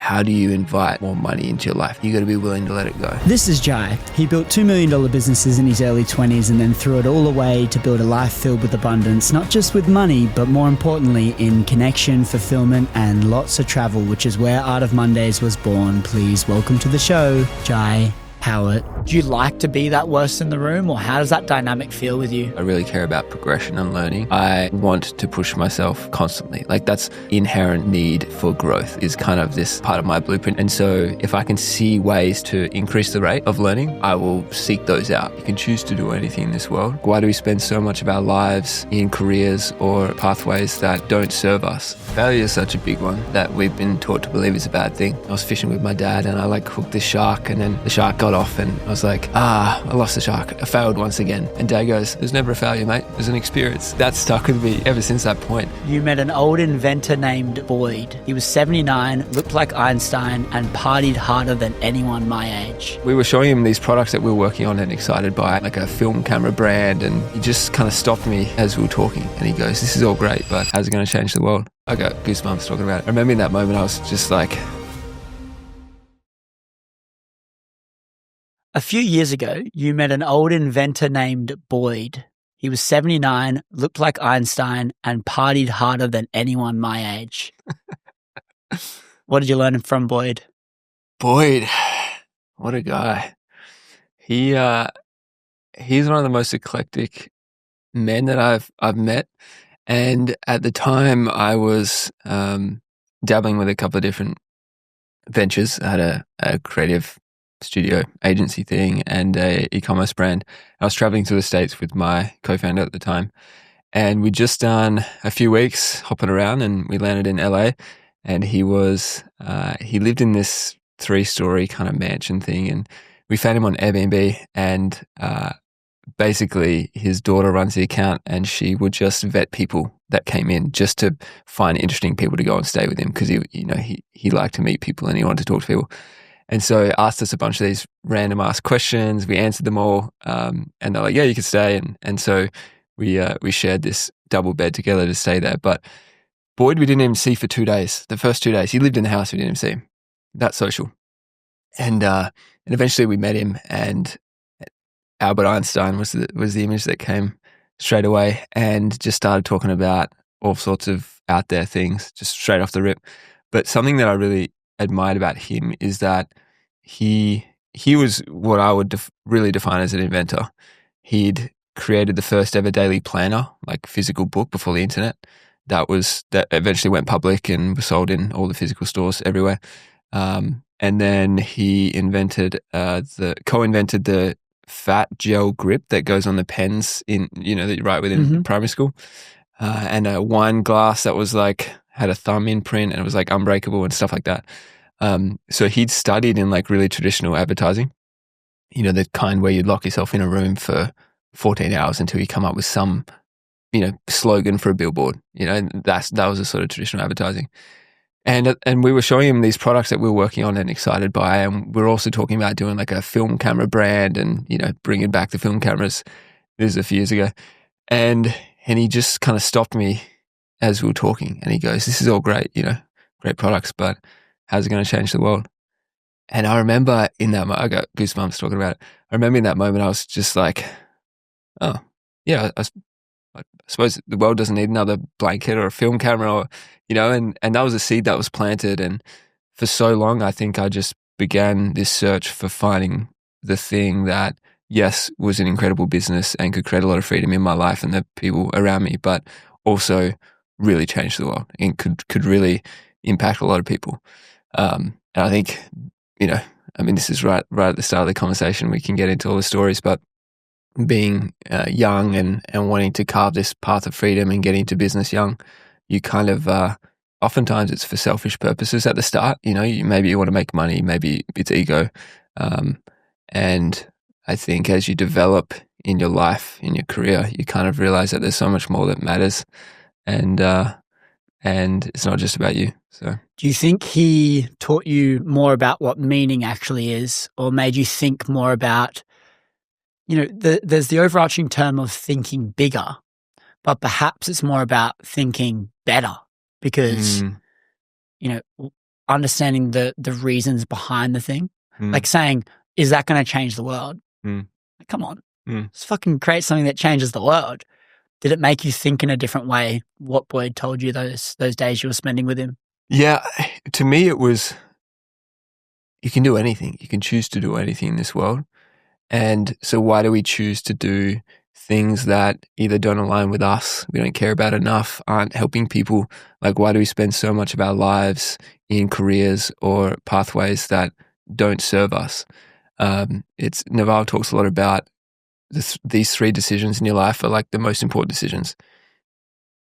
how do you invite more money into your life? You got to be willing to let it go. This is Jai. He built $2 million businesses in his early 20s and then threw it all away to build a life filled with abundance, not just with money, but more importantly in connection, fulfillment, and lots of travel, which is where Art of Mondays was born. Please welcome to the show, Jai Howitt. Do you like to be that worst in the room, or how does that dynamic feel with you? I really care about progression and learning. I want to push myself constantly. Like, that's inherent need for growth is kind of this part of my blueprint. And so if I can see ways to increase the rate of learning, I will seek those out. You can choose to do anything in this world. Why do we spend so much of our lives in careers or pathways that don't serve us? Failure is such a big one that we've been taught to believe is a bad thing. I was fishing with my dad and I hooked this shark, and then the shark got off and I was like, I lost the shark. I failed once again. And Dad goes, there's never a failure, mate. There's an experience. That's stuck with me ever since that point. You met an old inventor named Boyd. He was 79, looked like Einstein, and partied harder than anyone my age. We were showing him these products that we were working on and excited by, like a film camera brand, and he just kind of stopped me as we were talking. And he goes, this is all great, but how's it going to change the world? I got goosebumps talking about it. I remember in that moment, I was just like... A few years ago, you met an old inventor named Boyd. He was 79, looked like Einstein, and partied harder than anyone my age. What did you learn from Boyd? Boyd, what a guy. He's one of the most eclectic men that I've met. And at the time, I was dabbling with a couple of different ventures. I had a creative studio agency thing and a e-commerce brand. I was traveling to the States with my co-founder at the time, and we'd just done a few weeks hopping around, and we landed in LA, and he lived in this 3-story kind of mansion thing, and we found him on Airbnb, and basically his daughter runs the account, and she would just vet people that came in just to find interesting people to go and stay with him, because he liked to meet people and he wanted to talk to people. And so asked us a bunch of these random asked questions. We answered them all, and they're like, "Yeah, you can stay." And so we shared this double bed together to stay there. But Boyd, we didn't even see for 2 days. The first 2 days, he lived in the house. We didn't even see him. That social. And eventually we met him, and Albert Einstein was the image that came straight away, and just started talking about all sorts of out there things, just straight off the rip. But something that I really admired about him is that he was what I would really define as an inventor. He'd created the first ever daily planner, like physical book, before the internet. That eventually went public and was sold in all the physical stores everywhere. And then he co-invented the fat gel grip that goes on the pens that you write with in primary school, and a wine glass that was had a thumb imprint and it was unbreakable and stuff like that. So he'd studied in really traditional advertising, the kind where you'd lock yourself in a room for 14 hours until you come up with some, slogan for a billboard, and that was a sort of traditional advertising. And we were showing him these products that we were working on and excited by, and we were also talking about doing a film camera brand and, bringing back the film cameras. This is a few years ago. And he just kind of stopped me as we were talking, and he goes, this is all great, great products, but how's it going to change the world? And I remember in that moment, I got goosebumps talking about it. I remember in that moment, I was just like, oh, yeah, I suppose the world doesn't need another blanket or a film camera, and that was a seed that was planted. And for so long, I think I just began this search for finding the thing that, yes, was an incredible business and could create a lot of freedom in my life and the people around me, but also really change the world and could really impact a lot of people. And I think, this is right at the start of the conversation. We can get into all the stories, but being young and wanting to carve this path of freedom and getting into business young, you kind of, oftentimes it's for selfish purposes at the start. Maybe you want to make money, maybe it's ego. And I think as you develop in your life, in your career, you kind of realize that there's so much more that matters. And it's not just about you. So, do you think he taught you more about what meaning actually is, or made you think more about, there's the overarching term of thinking bigger, but perhaps it's more about thinking better because, understanding the reasons behind the thing. Like saying, is that going to change the world? Like, come on. Let's fucking create something that changes the world. Did it make you think in a different way what Boyd told you those days you were spending with him? Yeah, to me it was, you can do anything. You can choose to do anything in this world. And so why do we choose to do things that either don't align with us, we don't care about enough, aren't helping people? Like, why do we spend so much of our lives in careers or pathways that don't serve us? Naval talks a lot about these 3 decisions in your life are like the most important decisions.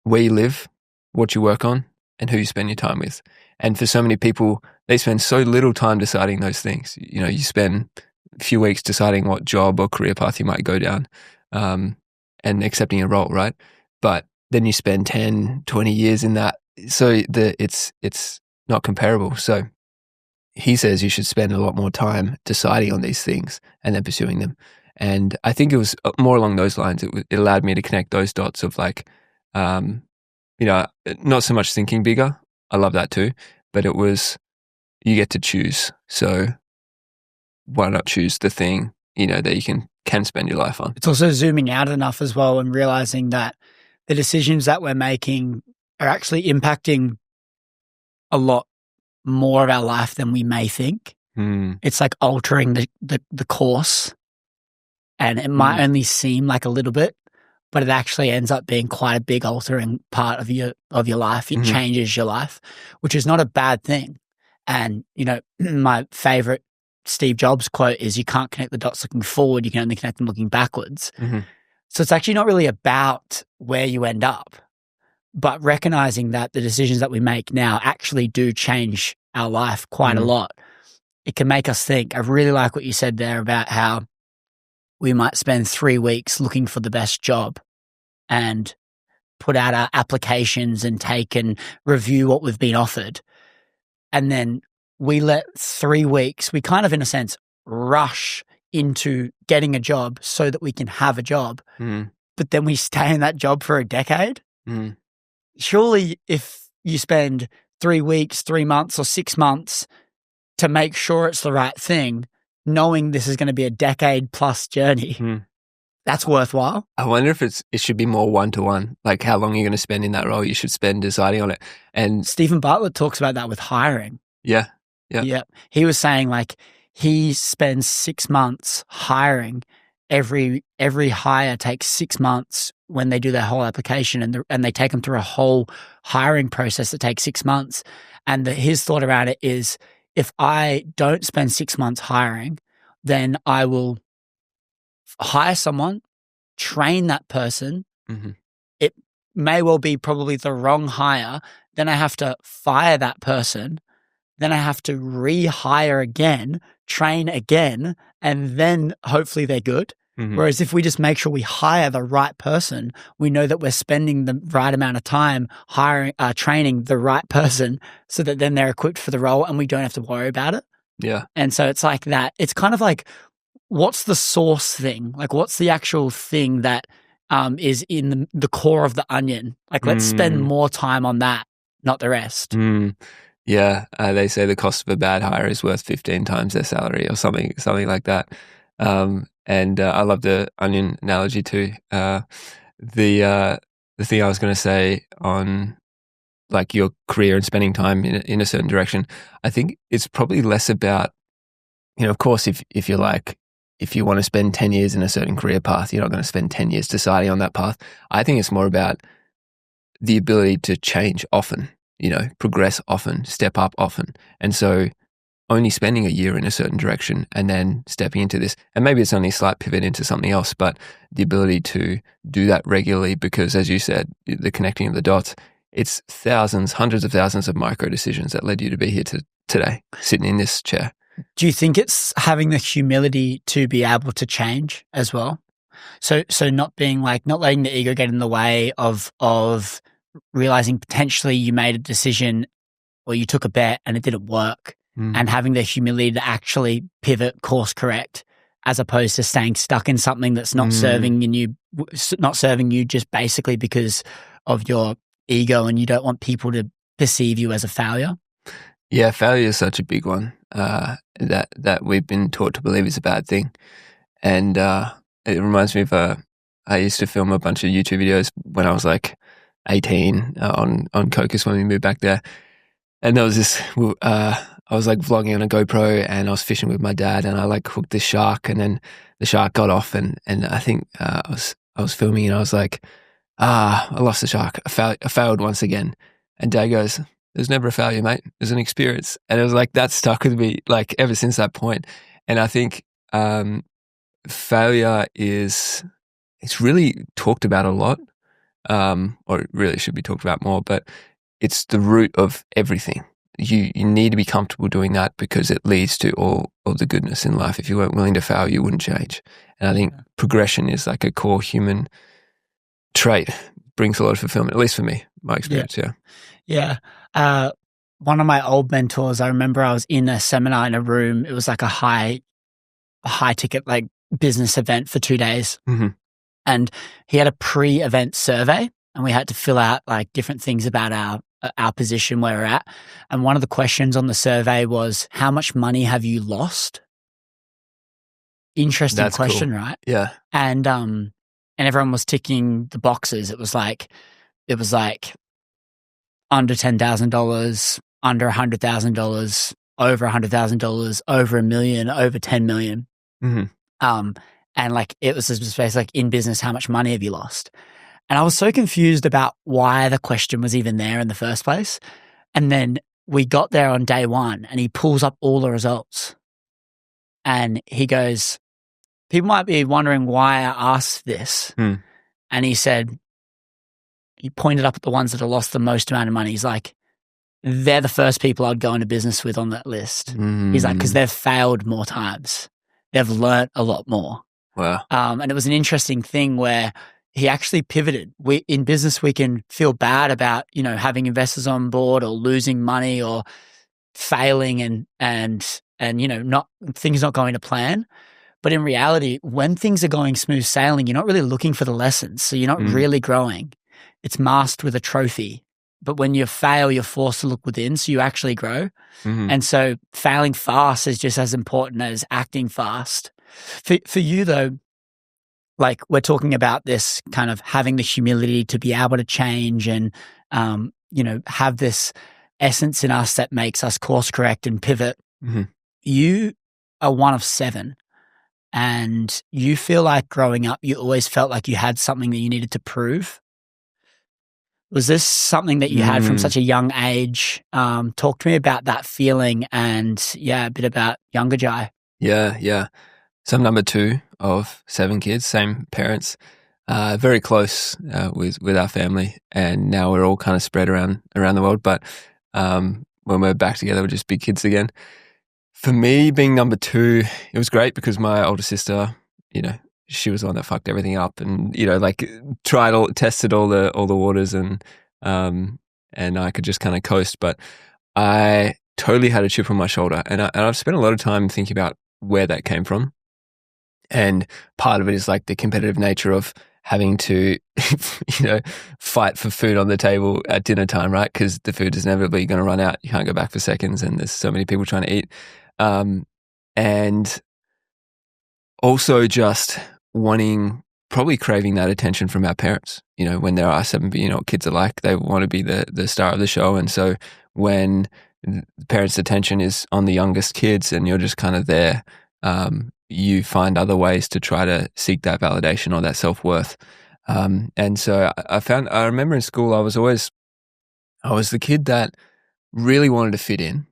Where you live, what you work on, and who you spend your time with. And for so many people, they spend so little time deciding those things. You know, you spend a few weeks deciding what job or career path you might go down, and accepting a role, right? But then you spend 10, 20 years in that. So it's not comparable. So he says you should spend a lot more time deciding on these things and then pursuing them. And I think it was more along those lines. It allowed me to connect those dots of like, not so much thinking bigger. I love that too. But it was, you get to choose. So why not choose the thing, that you can spend your life on? It's also zooming out enough as well and realizing that the decisions that we're making are actually impacting a lot more of our life than we may think. It's like altering the course, and it might only seem like a little bit, but it actually ends up being quite a big altering part of your life. It changes your life, which is not a bad thing. And, my favorite Steve Jobs quote is, you can't connect the dots looking forward, you can only connect them looking backwards. So it's actually not really about where you end up, but recognizing that the decisions that we make now actually do change our life quite a lot. It can make us think. I really like what you said there about how we might spend 3 weeks looking for the best job and put out our applications and take and review what we've been offered. And then we let 3 weeks, we kind of, in a sense, rush into getting a job so that we can have a job. But then we stay in that job for a decade. Surely if you spend 3 weeks, 3 months or 6 months to make sure it's the right thing, knowing this is going to be a decade plus journey, that's worthwhile. I wonder if it should be more one-to-one, like how long you're going to spend in that role, you should spend deciding on it. And Stephen Bartlett talks about that with hiring. Yeah. He was saying like he spends 6 months hiring. Every hire takes 6 months when they do their whole application, and they take them through a whole hiring process that takes 6 months. And his thought around it is, if I don't spend 6 months hiring, then I will hire someone, train that person. It may well be probably the wrong hire. Then I have to fire that person. Then I have to rehire again, train again, and then hopefully they're good. Whereas if we just make sure we hire the right person, we know that we're spending the right amount of time training the right person so that then they're equipped for the role and we don't have to worry about it. Yeah. And so it's like that. It's kind of like, what's the source thing? Like, what's the actual thing that is in the core of the onion? Like, let's spend more time on that, not the rest. Yeah. They say the cost of a bad hire is worth 15 times their salary or something like that. And I love the onion analogy too. The thing I was going to say on like your career and spending time in a certain direction, I think it's probably less about, of course, if you're like, if you want to spend 10 years in a certain career path, you're not going to spend 10 years deciding on that path. I think it's more about the ability to change often, progress often, step up often. And so only spending a year in a certain direction and then stepping into this, and maybe it's only a slight pivot into something else, but the ability to do that regularly, because as you said, the connecting of the dots, it's thousands, hundreds of thousands of micro decisions that led you to be here today, sitting in this chair. Do you think it's having the humility to be able to change as well? So not being like, not letting the ego get in the way of realizing potentially you made a decision or you took a bet and it didn't work, and having the humility to actually pivot, course correct, as opposed to staying stuck in something that's not serving you just basically because of your ego and you don't want people to perceive you as a failure. Yeah, failure is such a big one that we've been taught to believe is a bad thing. And it reminds me of I used to film a bunch of YouTube videos when I was like 18 on Cocos when we moved back there. And there was this, I was like vlogging on a GoPro and I was fishing with my dad and I like hooked this shark and then the shark got off and I think I was filming and I was like, I lost the shark. I failed once again. And Dad goes, there's never a failure, mate. There's an experience. And it was like, that stuck with me like ever since that point. And I think failure it's really talked about a lot, or it really should be talked about more, but it's the root of everything. You need to be comfortable doing that because it leads to all of the goodness in life. If you weren't willing to fail, you wouldn't change. And I think progression is like a core human trait. Brings a lot of fulfillment, at least for me, my experience. Yeah. One of my old mentors, I remember I was in a seminar in a room. It was like a high ticket, like business event for 2 days. Mm-hmm. And he had a pre-event survey and we had to fill out like different things about our position where we're at. And one of the questions on the survey was, how much money have you lost? Interesting That's question, cool. right? Yeah. And everyone was ticking the boxes. It was like under $10,000, under $100,000, over $100,000, over $1 million, over 10 million. Mm-hmm. And like it was just basically like, in business, how much money have you lost? And I was so confused about why the question was even there in the first place. And then we got there on day one and he pulls up all the results and he goes, people might be wondering why I asked this. And he said, he pointed up at the ones that have lost the most amount of money. He's like, they're the first people I'd go into business with on that list. He's like, because they've failed more times. They've learnt a lot more. Wow. And it was an interesting thing where he actually pivoted. In business, we can feel bad about, having investors on board or losing money or failing and things not going to plan. But in reality, when things are going smooth sailing, you're not really looking for the lessons. So you're not really growing. It's masked with a trophy. But when you fail, you're forced to look within, so you actually grow. And so failing fast is just as important as acting fast. For you, though, like we're talking about this kind of having the humility to be able to change and, have this essence in us that makes us course correct and pivot. You are one of 7. And you feel like growing up, you always felt like you had something that you needed to prove. Was this something that you had from such a young age? Talk to me about that feeling and, a bit about younger Jai. Yeah. So I'm number 2 of 7 kids, same parents, very close with our family. And now we're all kind of spread around the world. But when we're back together, we're just big kids again. For me, being number 2, it was great because my older sister, she was the one that fucked everything up, and tested all the waters, and I could just kind of coast. But I totally had a chip on my shoulder, and I've spent a lot of time thinking about where that came from. And part of it is like the competitive nature of having to, fight for food on the table at dinner time, right? Because the food is inevitably going to run out. You can't go back for seconds, and there's so many people trying to eat. And also just probably craving that attention from our parents. When there are 7, what kids are like, they want to be the star of the show. And so when the parents' attention is on the youngest kids and you're just kind of there, you find other ways to try to seek that validation or that self-worth. And so I remember in school, I was the kid that really wanted to fit in,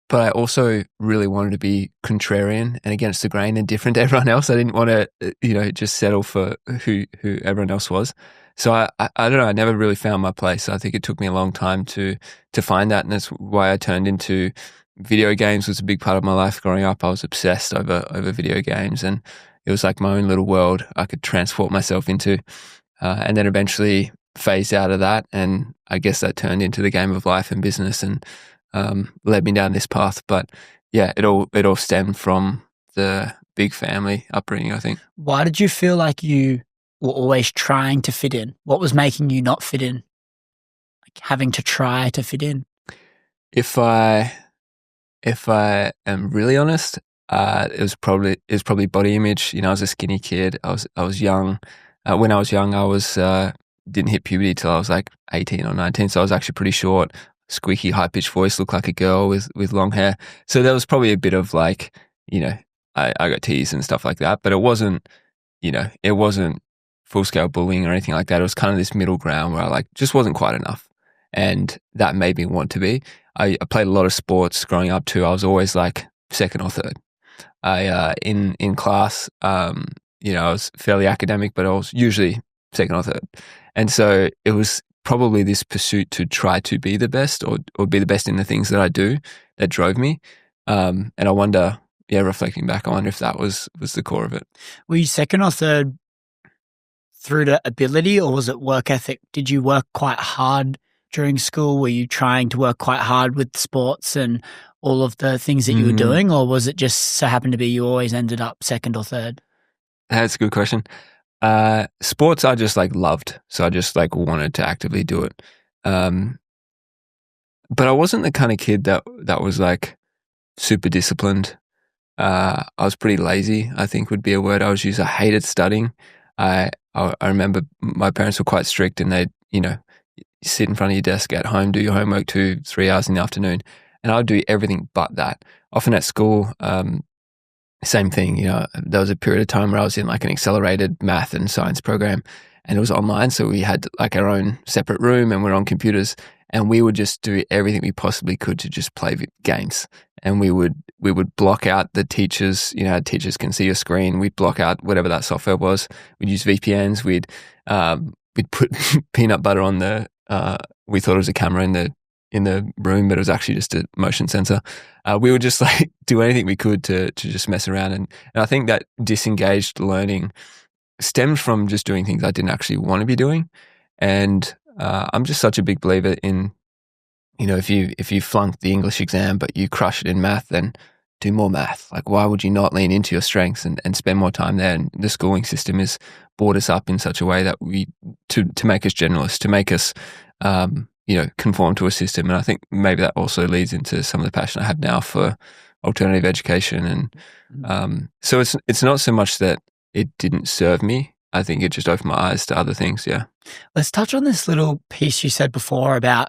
but I also really wanted to be contrarian and against the grain and different to everyone else. I didn't want to, just settle for who everyone else was. So I don't know, I never really found my place. I think it took me a long time to find that. And that's why I turned into video games. Was a big part of my life growing up. I was obsessed over video games, and it was like my own little world I could transport myself into. And then eventually phased out of that. And I guess that turned into the game of life and business and led me down this path. But yeah, it all stemmed from the big family upbringing, I think. Why did you feel like you were always trying to fit in? What was making you not fit in? Like having to try to fit in? If I am really honest, it was probably body image. I was a skinny kid. I was young. When I was young, I was didn't hit puberty till I was like 18 or 19. So I was actually pretty short, squeaky, high pitched voice, looked like a girl with long hair. So there was probably a bit of like, I got teased and stuff like that. But it wasn't full scale bullying or anything like that. It was kind of this middle ground where I like just wasn't quite enough, and that made me want to be. I played a lot of sports growing up too. I was always like second or third. In class, I was fairly academic, but I was usually second or third, and so it was probably this pursuit to try to be the best or be the best in the things that I do that drove me. And I wonder, reflecting back, I wonder if that was the core of it. Were you second or third through to ability, or was it work ethic? Did you work quite hard during school? Were you trying to work quite hard with sports and all of the things that you were doing, or was it just so happened to be you always ended up second or third? That's a good question. Sports I just like loved, so I just like wanted to actively do it. But I wasn't the kind of kid that was like super disciplined. I was pretty lazy, I think would be a word I was using. I hated studying. I remember my parents were quite strict, and they'd, sit in front of your desk at home, do your homework 2-3 hours in the afternoon, and I'd do everything but that. Often at school, same thing. There was a period of time where I was in like an accelerated math and science program, and it was online, so we had like our own separate room, and we're on computers, and we would just do everything we possibly could to just play games. And we would block out the teachers. Teachers can see your screen. We'd block out whatever that software was. We'd use VPNs. We'd put peanut butter on the. We thought it was a camera in the room, but it was actually just a motion sensor. We would just like do anything we could to just mess around, and I think that disengaged learning stemmed from just doing things I didn't actually want to be doing. And I'm just such a big believer in, if you flunk the English exam but you crush it in math, then do more math. Like, why would you not lean into your strengths and spend more time there? And the schooling system has brought us up in such a way that to make us generalists, to make us conform to a system. And I think maybe that also leads into some of the passion I have now for alternative education. And so it's not so much that it didn't serve me. I think it just opened my eyes to other things. Yeah. Let's touch on this little piece you said before about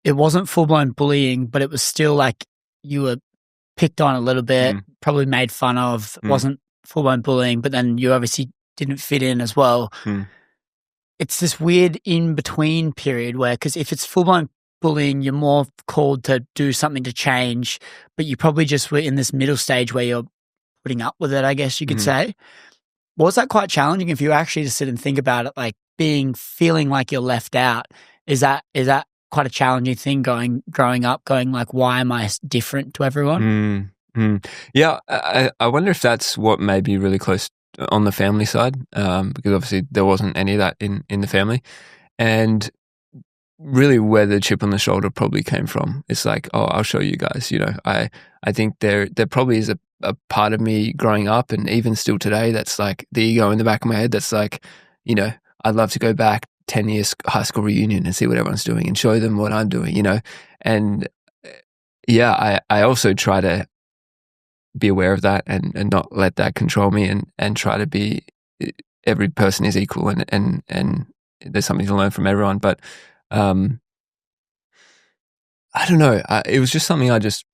it wasn't full-blown bullying, but it was still like you were picked on a little bit, probably made fun of, wasn't full-blown bullying, but then you obviously didn't fit in as well. It's this weird in-between period where, because if it's full-blown bullying, you're more called to do something to change, but you probably just were in this middle stage where you're putting up with it, I guess you could say. Was that quite challenging if you actually just sit and think about it, like feeling like you're left out? Is that quite a challenging thing growing up, going like, why am I different to everyone? Yeah, I wonder if that's what made me really close on the family side, because obviously there wasn't any of that in the family. And really where the chip on the shoulder probably came from. It's like, oh, I'll show you guys. I think there probably is a part of me growing up, and even still today, that's like the ego in the back of my head that's like, I'd love to go back 10 years high school reunion and see what everyone's doing and show them what I'm doing, And yeah, I also try to be aware of that and not let that control me, and try to be, every person is equal, and there's something to learn from everyone. But I don't know. It was just something I just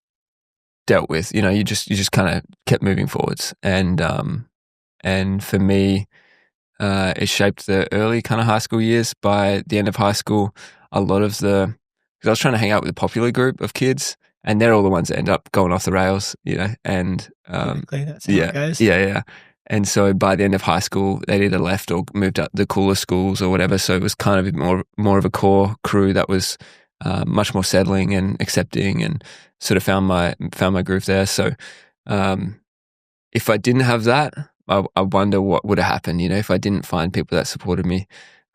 dealt with. You just kind of kept moving forwards, and for me, it shaped the early kind of high school years. By the end of high school, a lot of because I was trying to hang out with a popular group of kids, and they're all the ones that end up going off the rails, and typically that's how it goes. Yeah. And so by the end of high school, they'd either left or moved up the cooler schools or whatever. So it was kind of more of a core crew that was much more settling and accepting, and sort of found my groove there. So if I didn't have that, I wonder what would have happened, if I didn't find people that supported me.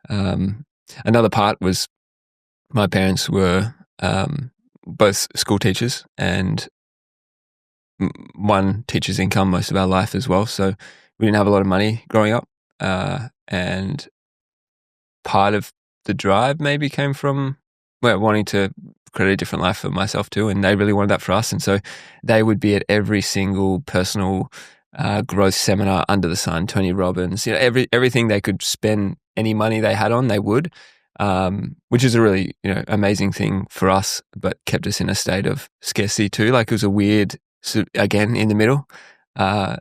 Another part was my parents were both school teachers, and one teacher's income most of our life as well. So we didn't have a lot of money growing up. And part of the drive maybe came from wanting to create a different life for myself too, and they really wanted that for us. And so they would be at every single personal growth seminar under the sun, Tony Robbins, everything they could spend any money they had on, they would, which is a really, amazing thing for us, but kept us in a state of scarcity too. Like it was a weird, again, in the middle.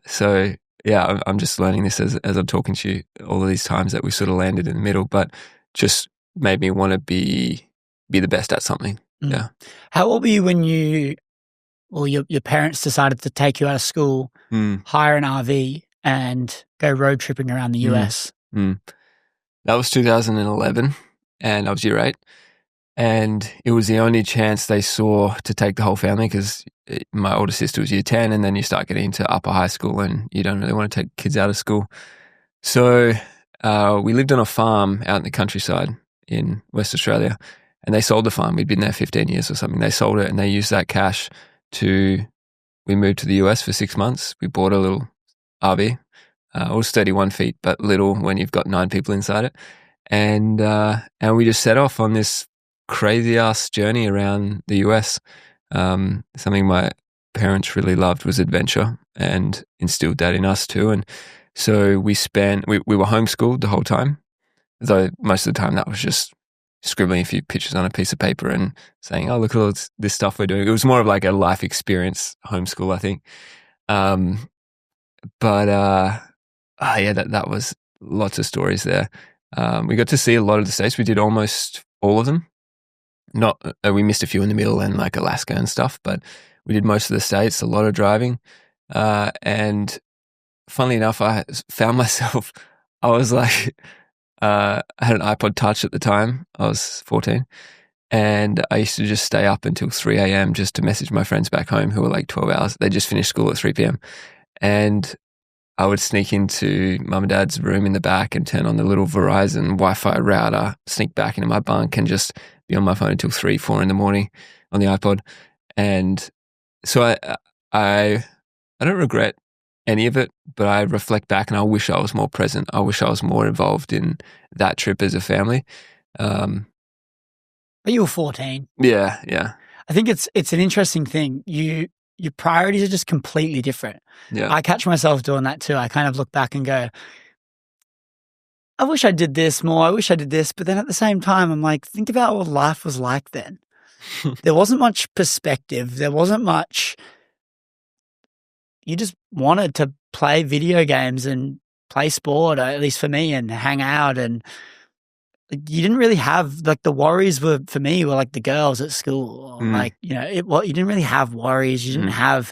So yeah, I'm just learning this as I'm talking to you, all of these times that we sort of landed in the middle, but just made me want to be the best at something. Yeah. How old were you when your parents decided to take you out of school, hire an RV, and go road tripping around the US? That was 2011, and I was year 8. And it was the only chance they saw to take the whole family because my older sister was year 10, and then you start getting into upper high school and you don't really want to take kids out of school. So we lived on a farm out in the countryside in West Australia, and they sold the farm. We'd been there 15 years or something. They sold it and they used that cash we moved to the US for 6 months. We bought a little RV. It was 31 feet, but little when you've got 9 people inside it. And we just set off on this crazy ass journey around the US. Something my parents really loved was adventure and instilled that in us too. And so we were homeschooled the whole time, though most of the time that was just scribbling a few pictures on a piece of paper and saying, oh, look at all this stuff we're doing. It was more of like a life experience homeschool, I think. That was lots of stories there. We got to see a lot of the states. We did almost all of them. We missed a few in the middle and like Alaska and stuff, but we did most of the states, a lot of driving. And funnily enough, I found myself, I was like, I had an iPod Touch at the time. I was 14. And I used to just stay up until 3 a.m. just to message my friends back home who were like 12 hours. They just finished school at 3 p.m. And I would sneak into mum and dad's room in the back and turn on the little Verizon Wi-Fi router, sneak back into my bunk and just be on my phone until 3, 4 in the morning on the iPod. And so I don't regret any of it, but I reflect back and I wish I was more present. I wish I was more involved in that trip as a family. But you were 14. Yeah. I think it's an interesting thing. Your priorities are just completely different. Yeah. I catch myself doing that too. I kind of look back and go, I wish I did this more. I wish I did this. But then at the same time, I'm like, think about what life was like then. There wasn't much perspective. There wasn't much. You just wanted to play video games and play sport, or at least for me, and hang out. And you didn't really have, like, the worries were, for me, were like the girls at school. Like, you didn't really have worries. You didn't have,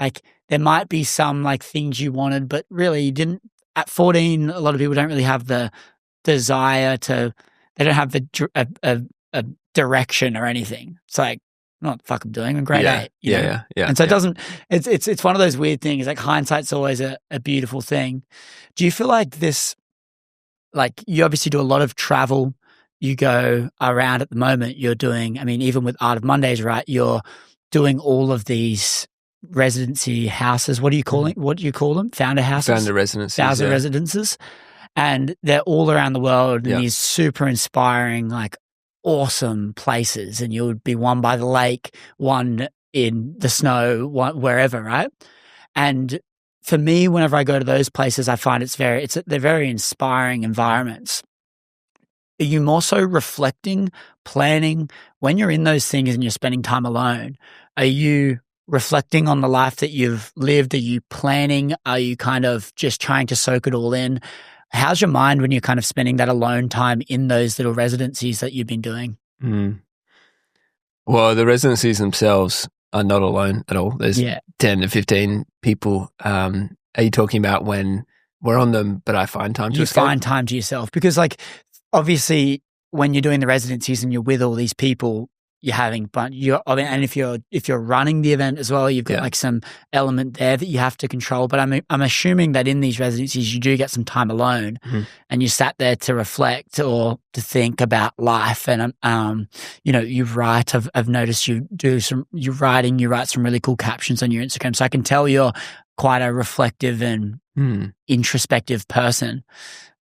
like, there might be some like things you wanted, but really you didn't. At 14, a lot of people don't really have the desire they don't have a direction or anything. It's like, what the fuck I'm doing in grade 8. Yeah. And so it doesn't, it's one of those weird things. Like, hindsight's always a beautiful thing. Do you feel like this, like, you obviously do a lot of travel, you go around at the moment, you're doing, I mean, even with Art of Mondays, right? You're doing all of these residency houses. What do you call them? Founder houses? Founder residencies. Founder residences. And they're all around the world in these super inspiring, like, awesome places. And you would be one by the lake, one in the snow, one wherever, right? And for me, whenever I go to those places, I find they're very inspiring environments. Are you more so reflecting, planning, when you're in those things and you're spending time alone? Are you reflecting on the life that you've lived? Are you planning? Are you kind of just trying to soak it all in? How's your mind when you're kind of spending that alone time in those little residencies that you've been doing? Well, the residencies themselves are not alone at all. There's 10 to 15 people. Are you talking about when we're on them, but I find time to escape? You find time to yourself because, like, obviously when you're doing the residencies and you're with all these people, you're having fun. And if you're running the event as well, you've got like some element there that you have to control. But I'm assuming that in these residencies you do get some time alone, and you sat there to reflect or to think about life. And you write. I've noticed you write some really cool captions on your Instagram, so I can tell you're quite a reflective and introspective person.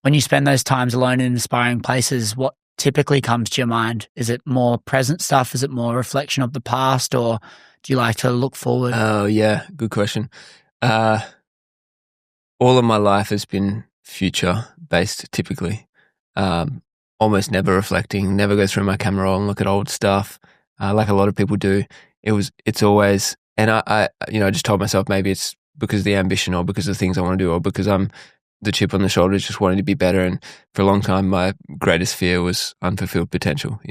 When you spend those times alone in inspiring places, what typically comes to your mind? Is it more present stuff? Is it more reflection of the past, or do you like to look forward? Oh, yeah, good question. All of my life has been future based, typically. Almost never reflecting, never go through my camera roll and look at old stuff, like a lot of people do. It's always, and I just told myself maybe it's because of the ambition or because of the things I want to do or because I'm the chip on the shoulder, just wanting to be better. And for a long time, my greatest fear was unfulfilled potential,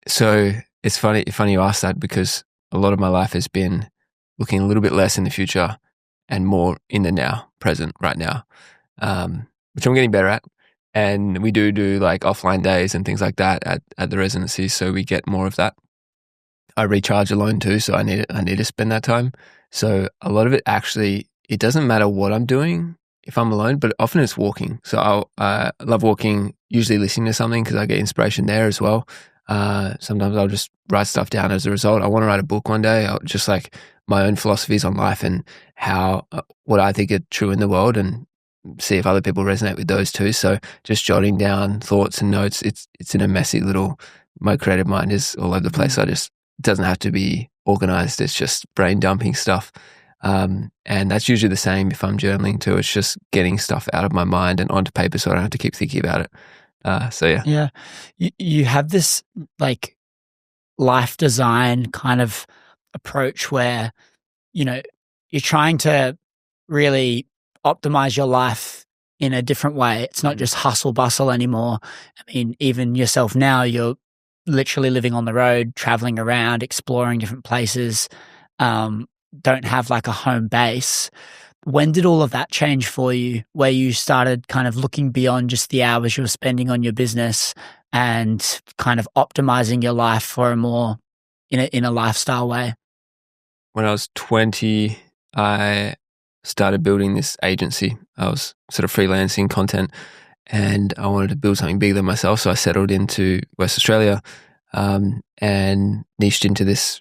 So it's funny you ask that, because a lot of my life has been looking a little bit less in the future and more in the now, present, right now, which I'm getting better at. And we do like offline days and things like that at the residency, so we get more of that. I recharge alone too, so I need to spend that time. So a lot of it actually, it doesn't matter what I'm doing if I'm alone, but often it's walking. So I love walking, usually listening to something because I get inspiration there as well. Sometimes I'll just write stuff down as a result. I want to write a book one day, just like my own philosophies on life and how what I think are true in the world, and see if other people resonate with those too. So just jotting down thoughts and notes. It's in a messy little. My creative mind is all over the place. It doesn't have to be organized. It's just brain dumping stuff. And that's usually the same if I'm journaling too. It's just getting stuff out of my mind and onto paper so I don't have to keep thinking about it. So yeah. Yeah. You have this like life design kind of approach where, you're trying to really optimize your life in a different way. It's not just hustle bustle anymore. I mean, even yourself now, you're literally living on the road, traveling around, exploring different places, don't have like a home base. When did all of that change for you, where you started kind of looking beyond just the hours you were spending on your business and kind of optimizing your life for a more in a lifestyle way? When I was 20, I started building this agency. I was sort of freelancing content and I wanted to build something bigger than myself. So I settled into West Australia and niched into this,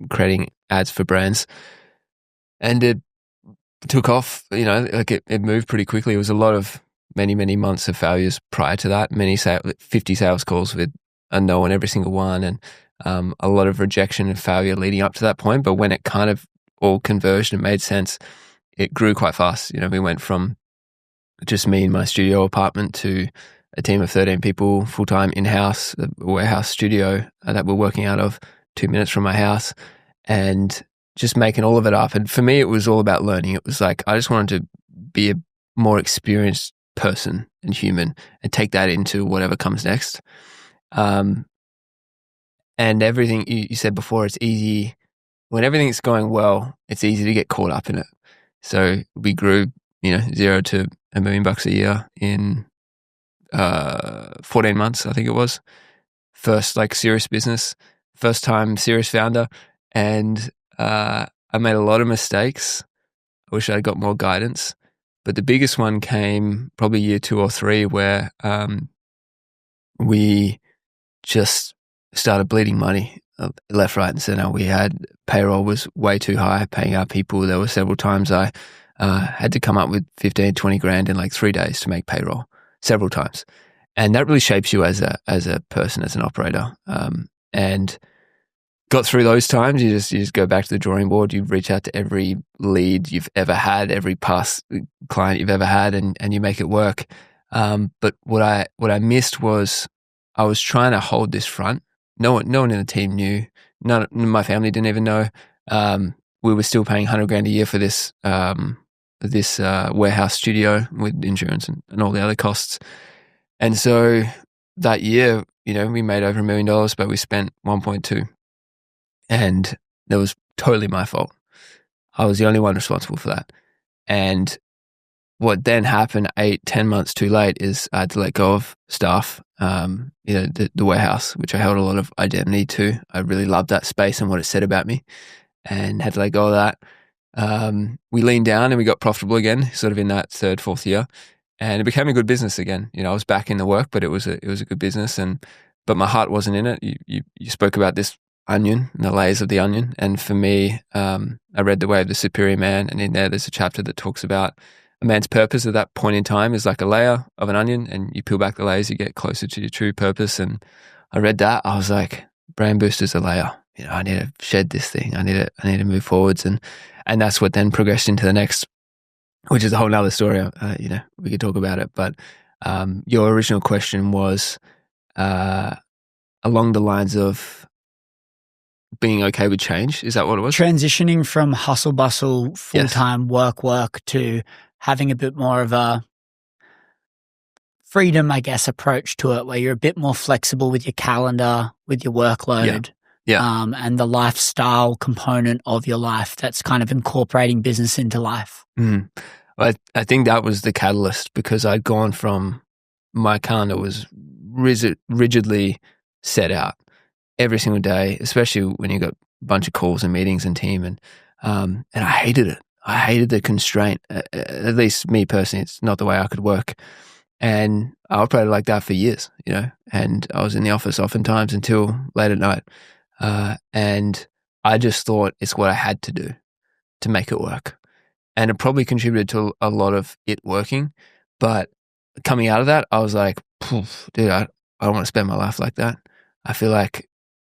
creating ads for brands. And it took off, like it moved pretty quickly. It was a lot of many months of failures prior to that, 50 sales calls with a no on every single one, and a lot of rejection and failure leading up to that point. But when it kind of all converged and made sense, it grew quite fast. We went from just me in my studio apartment to a team of 13 people, full-time in-house, a warehouse studio that we're working out of 2 minutes from my house, and just making all of it up. And for me, it was all about learning. It was like, I just wanted to be a more experienced person and human and take that into whatever comes next. And everything you said before, it's easy when everything's going well, it's easy to get caught up in it. So we grew, $0 to $1 million a year in 14 months, I think it was. First, like, serious business, first time serious founder. And I made a lot of mistakes. I wish I'd got more guidance. But the biggest one came probably year 2 or 3, where we just started bleeding money left, right, and center. We had payroll was way too high, paying our people. There were several times I had to come up with 15, 20 grand in like 3 days to make payroll, several times. And that really shapes you as a person, as an operator. And got through those times, you just go back to the drawing board. You reach out to every lead you've ever had, every past client you've ever had, and you make it work. But what I missed was I was trying to hold this front. No one in the team knew. My family didn't even know. We were still paying 100 grand a year for this warehouse studio with insurance and all the other costs. And so that year, we made over $1 million, but we spent 1.2. And that was totally my fault. I was the only one responsible for that. And what then happened 8-10 months too late is I had to let go of staff, the warehouse, which I held a lot of identity to. I really loved that space and what it said about me, and had to let go of that. We leaned down and we got profitable again, sort of in that 3rd, 4th year. And it became a good business again. I was back in the work, but it was a good business. But my heart wasn't in it. You spoke about this onion and the layers of the onion. And for me, I read The Way of the Superior Man, and in there's a chapter that talks about a man's purpose at that point in time is like a layer of an onion, and you peel back the layers, you get closer to your true purpose. And I read that, I was like, brain booster's a layer. I need to shed this thing. I need to move forwards, and that's what then progressed into the next, which is a whole nother story. We could talk about it, but your original question was along the lines of being okay with change. Is that what it was? Transitioning from hustle bustle, full-time work to having a bit more of a freedom, I guess, approach to it, where you're a bit more flexible with your calendar, with your workload, and the lifestyle component of your life that's kind of incorporating business into life. Mm. I think that was the catalyst, because I'd gone from my calendar was rigidly set out every single day, especially when you got a bunch of calls and meetings and team, and I hated it. I hated the constraint. At least me personally, it's not the way I could work. And I operated like that for years, and I was in the office oftentimes until late at night. And I just thought it's what I had to do to make it work. And it probably contributed to a lot of it working. But coming out of that, I was like, dude, I don't want to spend my life like that. I feel like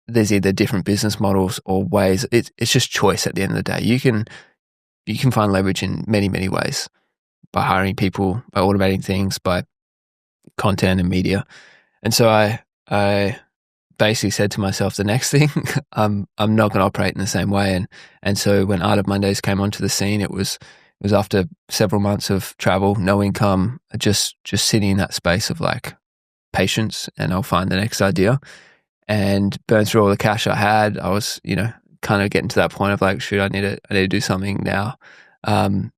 there's either different business models or ways. It's just choice at the end of the day. You can find leverage in many, many ways, by hiring people, by automating things, by content and media. And so I basically said to myself, the next thing, I'm not going to operate in the same way. And so when Art of Mondays came onto the scene, it was after several months of travel, no income, just sitting in that space of like patience, and I'll find the next idea, and burn through all the cash I had. I was, kind of getting to that point of like, shoot, I need to do something now. But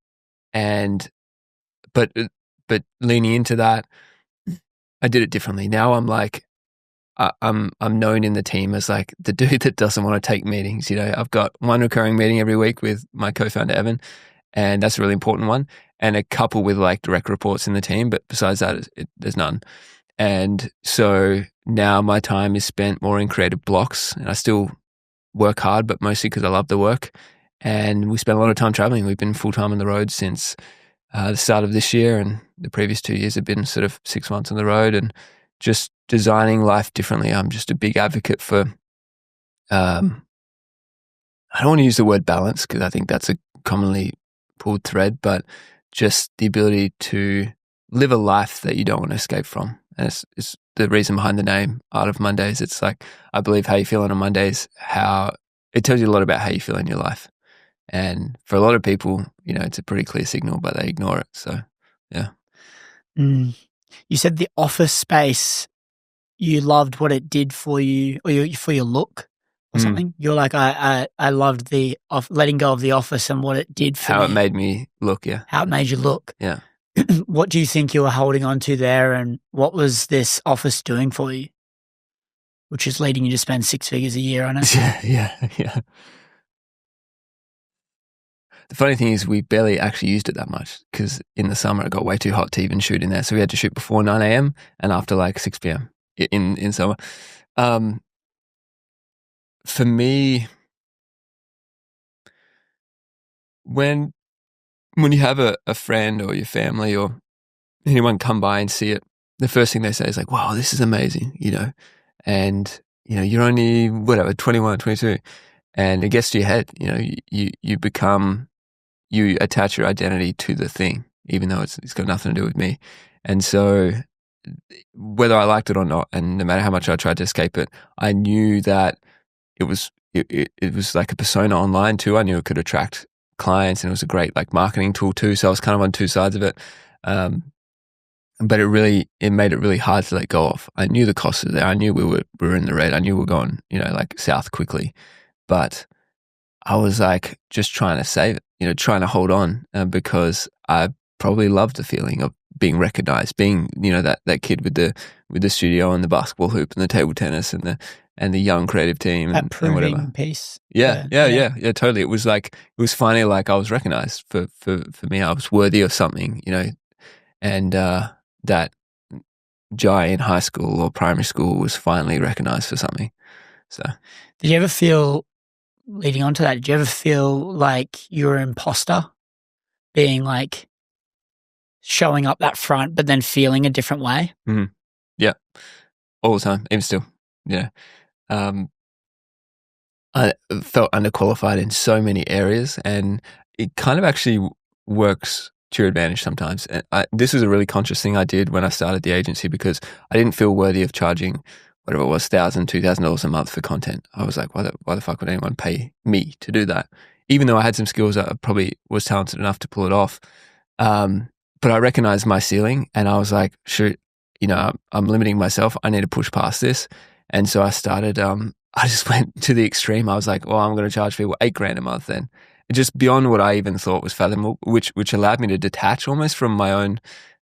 leaning into that, I did it differently. Now I'm like, I'm known in the team as like the dude that doesn't want to take meetings. I've got one recurring meeting every week with my co-founder Evan, and that's a really important one, and a couple with like direct reports in the team. But besides that, there's none. And so now my time is spent more in creative blocks, and I still work hard, but mostly because I love the work. And we spend a lot of time traveling. We've been full-time on the road since the start of this year, and the previous 2 years have been sort of 6 months on the road, and just designing life differently. I'm just a big advocate for, I don't want to use the word balance, because I think that's a commonly pulled thread, but just the ability to live a life that you don't want to escape from. And it's the reason behind the name Art of Mondays. It's like, I believe how you feel on Mondays, it tells you a lot about how you feel in your life. And for a lot of people, it's a pretty clear signal, but they ignore it. So, yeah. You said the office space, you loved what it did for you, or for your look or something. You're like, I loved letting go of the office and what it did for me. How it made me look, yeah. How it made you look. Yeah. What do you think you were holding on to there, and what was this office doing for you? Which is leading you to spend 6 figures a year on it. Yeah. The funny thing is we barely actually used it that much, because in the summer it got way too hot to even shoot in there. So we had to shoot before 9 a.m. and after like 6 p.m. in summer. For me, when you have a friend or your family or anyone come by and see it, the first thing they say is like, wow, this is amazing, and, you're only, 21, 22, and it gets to your head, you attach your identity to the thing, even though it's got nothing to do with me. And so whether I liked it or not, and no matter how much I tried to escape it, I knew that it was like a persona online too. I knew it could attract clients, and it was a great like marketing tool too. So I was kind of on two sides of it. But it made it really hard to let go of. I knew the costs were there. I knew we were in the red. I knew we were going, like south quickly. But I was like just trying to save it, trying to hold on, because I probably loved the feeling of being recognized, being, that kid with the studio and the basketball hoop and the table tennis and the young creative team and whatever. Piece. Yeah, totally. It was finally like I was recognized for me. I was worthy of something, and that Jai in high school or primary school was finally recognized for something. So, did you ever feel, leading on to that, did you ever feel like you were an imposter, being like, showing up that front, but then feeling a different way? Mm-hmm. Yeah, all the time, even still. I felt underqualified in so many areas, and it kind of actually works to your advantage sometimes. And this was a really conscious thing I did when I started the agency, because I didn't feel worthy of charging whatever it was, $1,000, $2,000 a month for content. I was like, why the fuck would anyone pay me to do that? Even though I had some skills, I probably was talented enough to pull it off. But I recognized my ceiling, and I was like, shoot, I'm limiting myself. I need to push past this. And so I started, I just went to the extreme. I was like, well, I'm going to charge people $8,000 a month then. Just beyond what I even thought was fathomable, which allowed me to detach almost from my own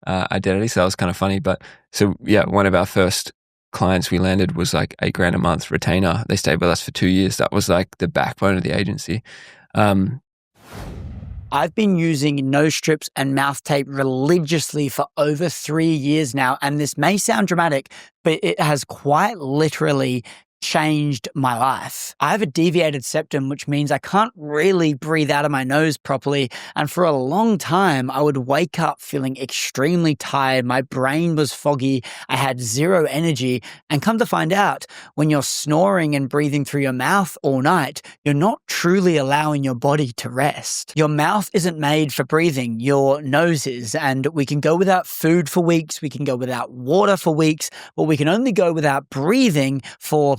identity. So that was kind of funny. But so yeah, one of our first clients we landed was like $8,000 a month retainer. They stayed with us for 2 years. That was like the backbone of the agency. I've been using nose strips and mouth tape religiously for over 3 years now. And this may sound dramatic, but it has quite literally changed my life. I have a deviated septum, which means I can't really breathe out of my nose properly. And for a long time, I would wake up feeling extremely tired. My brain was foggy. I had zero energy. And come to find out, when you're snoring and breathing through your mouth all night, you're not truly allowing your body to rest. Your mouth isn't made for breathing. Your nose is. And we can go without food for weeks. We can go without water for weeks, but we can only go without breathing for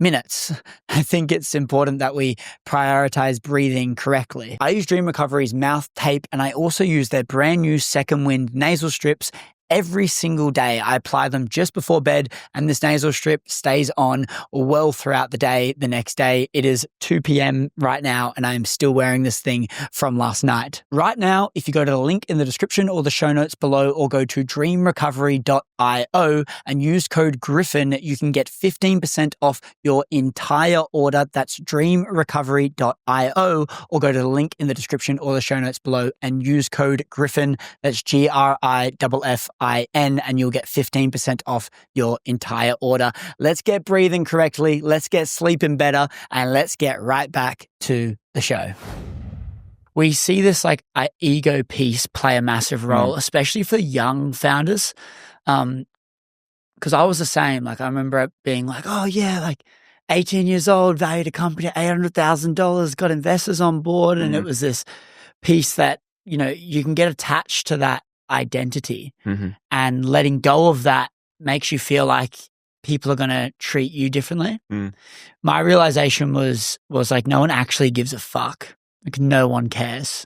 minutes. I think it's important that we prioritize breathing correctly. I use Dream Recovery's mouth tape, and I also use their brand new Second Wind nasal strips. Every single day, I apply them just before bed, and this nasal strip stays on well throughout the day. The next day, it is 2 p.m. right now, and I am still wearing this thing from last night. Right now, if you go to the link in the description or the show notes below, or go to dreamrecovery.io and use code Griffin, you can get 15% off your entire order. That's dreamrecovery.io, or go to the link in the description or the show notes below and use code Griffin. That's GRIFFIN, and you'll get 15% off your entire order. Let's get breathing correctly. Let's get sleeping better, and let's get right back to the show. We see this like ego piece play a massive role, especially for young founders. Because I was the same. Like, I remember being like, oh yeah, like 18 years old, valued a company at $800,000, got investors on board. And it was this piece that, you can get attached to that identity, and letting go of that makes you feel like people are going to treat you differently. My realization was like, no one actually gives a fuck. Like, no one cares.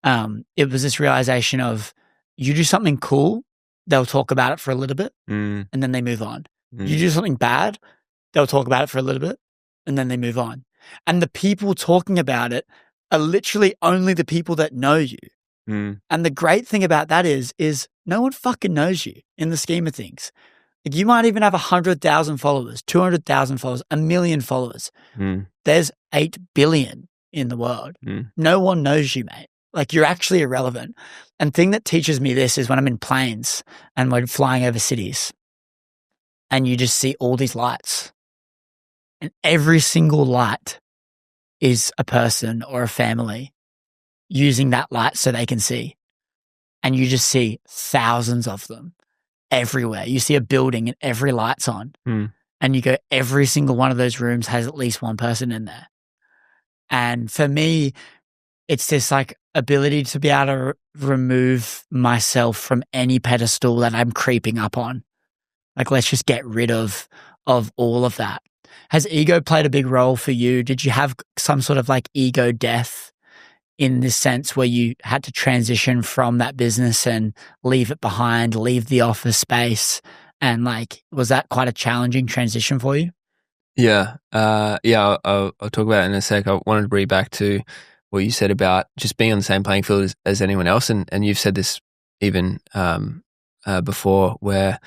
It was this realization of, you do something cool, they'll talk about it for a little bit, and then they move on. You do something bad, they'll talk about it for a little bit, and then they move on. And the people talking about it are literally only the people that know you. And the great thing about that is no one fucking knows you in the scheme of things. Like, you might even have 100,000 followers, 200,000 followers, 1 million followers. There's 8 billion in the world. No one knows you, mate. Like, you're actually irrelevant. And thing that teaches me this is when I'm in planes and we're flying over cities, and you just see all these lights, and every single light is a person or a family using that light so they can see. And you just see thousands of them everywhere. You see a building and every light's on. And you go, every single one of those rooms has at least one person in there. And for me, it's this like ability to be able to remove myself from any pedestal that I'm creeping up on. Like, let's just get rid of all of that. Has ego played a big role for you? Did you have some sort of like ego death in this sense where you had to transition from that business and leave it behind, leave the office space? And like, was that quite a challenging transition for you? Yeah. I'll talk about it in a sec. I wanted to bring back to what you said about just being on the same playing field as anyone else. And you've said this even before, where,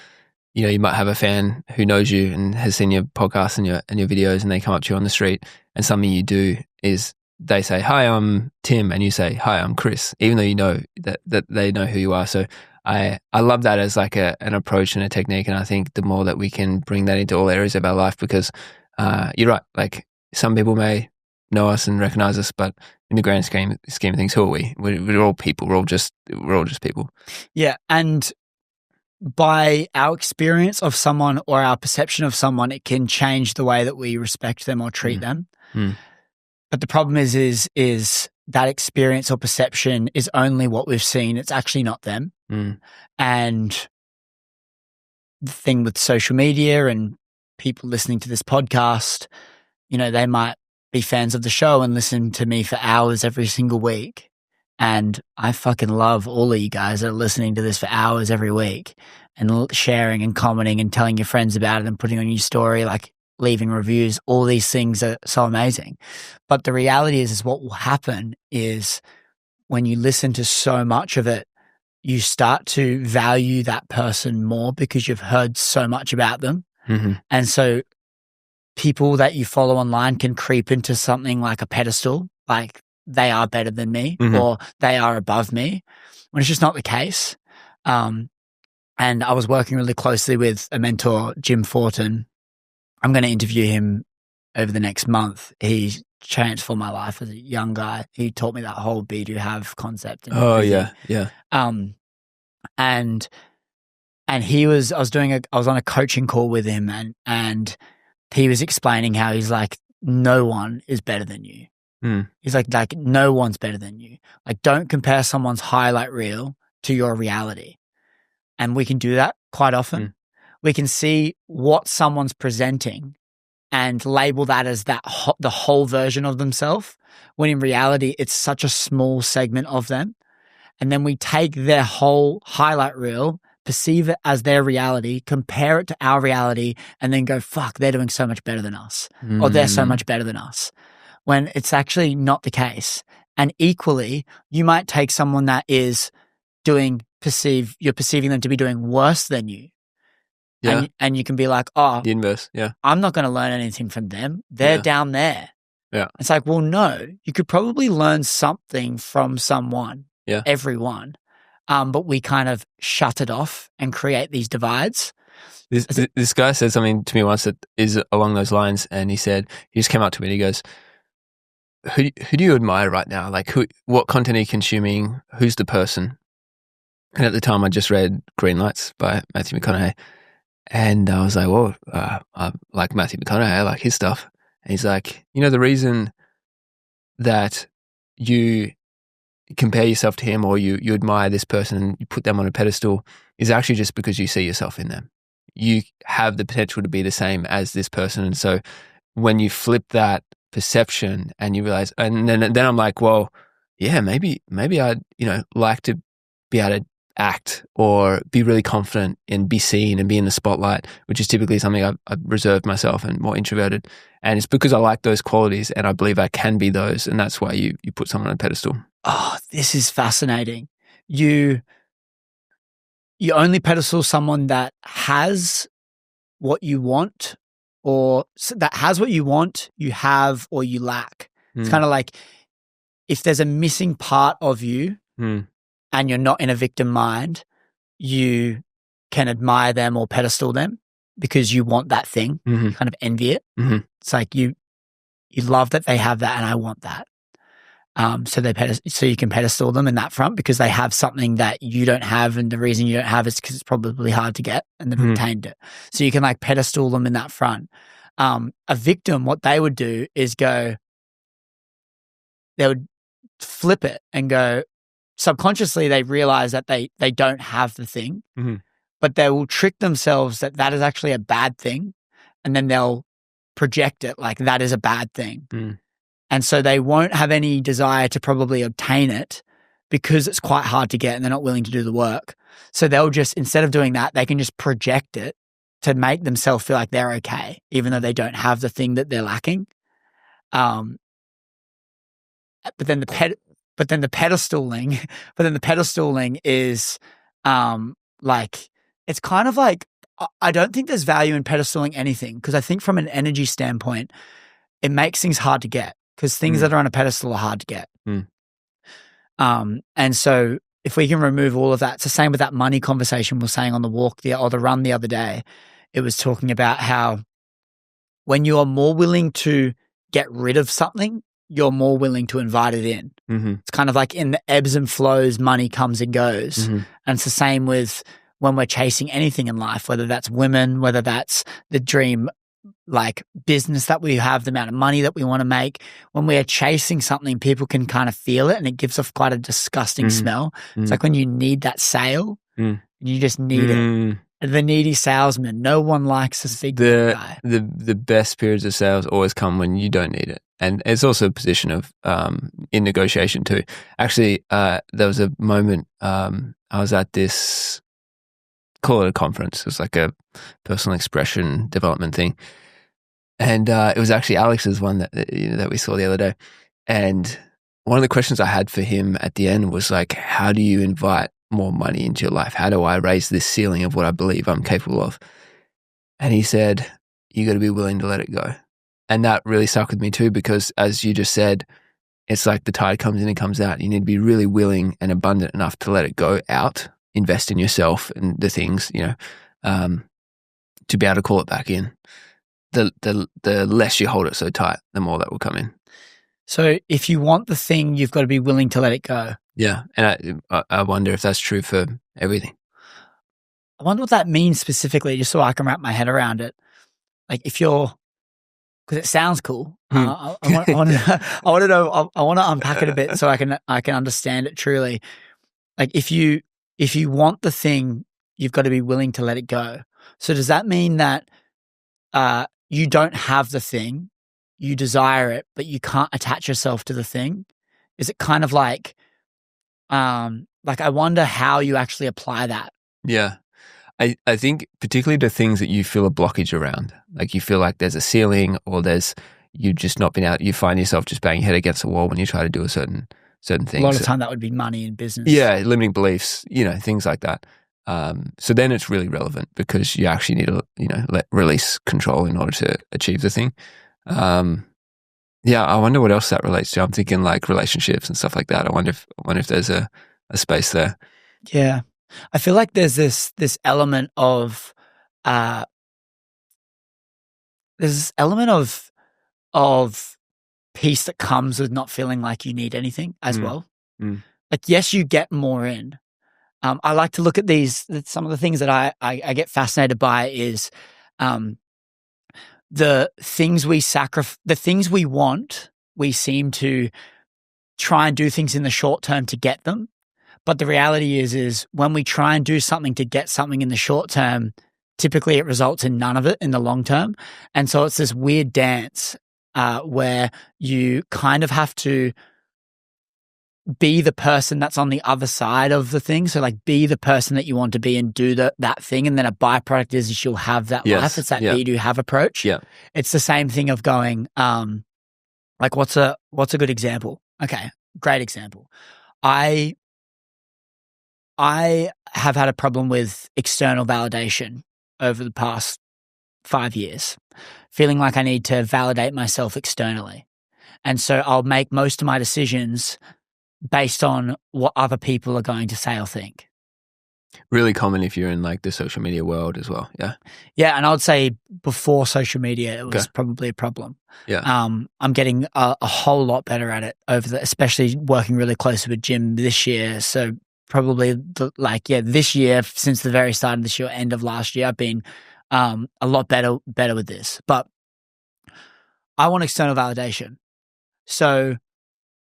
you might have a fan who knows you and has seen your podcast and your videos, and they come up to you on the street, and something you do is they say, "Hi, I'm Tim," and you say, "Hi, I'm Chris," even though you know that they know who you are. So I love that as like an approach and a technique. And I think the more that we can bring that into all areas of our life, because you're right, like some people may know us and recognize us, but in the grand scheme of things, who are we? We're all people. We're all just people. Yeah, and by our experience of someone or our perception of someone, it can change the way that we respect them or treat them. But the problem is that experience or perception is only what we've seen. It's actually not them. And the thing with social media and people listening to this podcast, they might be fans of the show and listen to me for hours every single week. And I fucking love all of you guys that are listening to this for hours every week and sharing and commenting and telling your friends about it and putting on your story, like leaving reviews. All these things are so amazing. But the reality is what will happen is when you listen to so much of it, you start to value that person more because you've heard so much about them. And so people that you follow online can creep into something like a pedestal, like they are better than me or they are above me, when it's just not the case. And I was working really closely with a mentor, Jim Fortin. I'm going to interview him over the next month. He transformed my life as a young guy. He taught me that whole be to have concept. And yeah. And he was, I was on a coaching call with him and he was explaining how he's like, no one is better than you. He's like no one's better than you. Like, don't compare someone's highlight reel to your reality. And we can do that quite often. We can see what someone's presenting and label that as the whole version of themselves, when in reality, it's such a small segment of them. And then we take their whole highlight reel, perceive it as their reality, compare it to our reality, and then go, fuck, they're doing so much better than us, or they're so much better than us, when it's actually not the case. And equally, you might take someone that is you're perceiving them to be doing worse than you. Yeah. And you can be like, oh, the inverse. Yeah. I'm not going to learn anything from them. They're down there. Yeah. It's like, well, no, you could probably learn something from someone. Yeah. Everyone. But we kind of shut it off and create these divides. This guy said something to me once that is along those lines, and he just came up to me and he goes, who do you admire right now? Like, what content are you consuming? Who's the person? And at the time I just read Green Lights by Matthew McConaughey. And I was like, well, I like Matthew McConaughey, I like his stuff. And he's like, the reason that you compare yourself to him or you admire this person and you put them on a pedestal is actually just because you see yourself in them. You have the potential to be the same as this person. And so when you flip that perception and you realize, and then I'm like, well, yeah, maybe I'd, like to be able to act or be really confident and be seen and be in the spotlight, which is typically something I've reserved myself and more introverted. And it's because I like those qualities and I believe I can be those. And that's why you put someone on a pedestal. Oh, this is fascinating. You only pedestal someone that has what you want, or that has what you want, you have, or you lack. It's kind of like if there's a missing part of you and you're not in a victim mind, you can admire them or pedestal them because you want that thing, kind of envy it. It's like you love that they have that and I want that. So you can pedestal them in that front because they have something that you don't have, and the reason you don't have is because it's probably hard to get and they've obtained it. So you can like pedestal them in that front. A victim, what they would do is they would flip it and go, subconsciously they realize that they don't have the thing, but they will trick themselves that is actually a bad thing, and then they'll project it like that is a bad thing. And so they won't have any desire to probably obtain it because it's quite hard to get and they're not willing to do the work. So they'll just, instead of doing that, they can just project it to make themselves feel like they're okay, even though they don't have the thing that they're lacking. But then the pedestaling is like, it's kind of like, I don't think there's value in pedestaling anything, because I think from an energy standpoint, it makes things hard to get, because things that are on a pedestal are hard to get. And so if we can remove all of that, it's the same with that money conversation we were saying on the walk or the run the other day. It was talking about how when you are more willing to get rid of something you're more willing to invite it in. Mm-hmm. It's kind of like in the ebbs and flows, money comes and goes. Mm-hmm. And it's the same with when we're chasing anything in life, whether that's women, whether that's the dream like business that we have, the amount of money that we want to make. When we are chasing something, people can kind of feel it, and it gives off quite a disgusting smell. It's like when you need that sale, and you just need it. The needy salesman. No one likes to speak to that guy. The best periods of sales always come when you don't need it. And it's also a position of in negotiation too. Actually, there was a moment I was at this, call it a conference. It was like a personal expression development thing. And it was actually Alex's one that we saw the other day. And one of the questions I had for him at the end was like, how do you invite more money into your life? How do I raise this ceiling of what I believe I'm capable of? And he said, you got to be willing to let it go. And that really stuck with me too, because as you just said, it's like the tide comes in and comes out. You need to be really willing and abundant enough to let it go out, invest in yourself and the things, to be able to call it back in. The less you hold it so tight, the more that will come in. So if you want the thing, you've got to be willing to let it go. Yeah. And I wonder if that's true for everything. I wonder what that means specifically, just so I can wrap my head around it. Like if you're, because it sounds cool. I want to know. I want to unpack it a bit so I can understand it truly. Like if you want the thing, you've got to be willing to let it go. So does that mean that you don't have the thing, you desire it, but you can't attach yourself to the thing? Is it kind of like I wonder how you actually apply that? Yeah. I think particularly the things that you feel a blockage around, like you feel like there's a ceiling or you've just not been out, you find yourself just banging your head against the wall when you try to do a certain thing. A lot of time that would be money in business. Yeah, limiting beliefs, things like that. So then it's really relevant because you actually need to, release control in order to achieve the thing. Yeah, I wonder what else that relates to. I'm thinking like relationships and stuff like that. I wonder if there's a space there. Yeah. I feel like there's this element of peace that comes with not feeling like you need anything as well. Like, yes, you get more in. I like to look at some of the things that I get fascinated by is the things the things we want, we seem to try and do things in the short term to get them. But the reality is when we try and do something to get something in the short term, typically it results in none of it in the long term. And so it's this weird dance where you kind of have to be the person that's on the other side of the thing. So like be the person that you want to be and do that thing. And then a byproduct is you'll have that life. It's that be, do, have approach. Yeah. It's the same thing of going, like what's a good example? Okay. Great example. I have had a problem with external validation over the past 5 years, feeling like I need to validate myself externally. And so I'll make most of my decisions based on what other people are going to say or think. Really common if you're in like the social media world as well. Yeah. Yeah. And I would say before social media, it was probably a problem. Yeah. I'm getting a whole lot better at it especially working really closely with Jim this year. So probably this year, since the very start of this year, end of last year, I've been a lot better with this. But I want external validation. So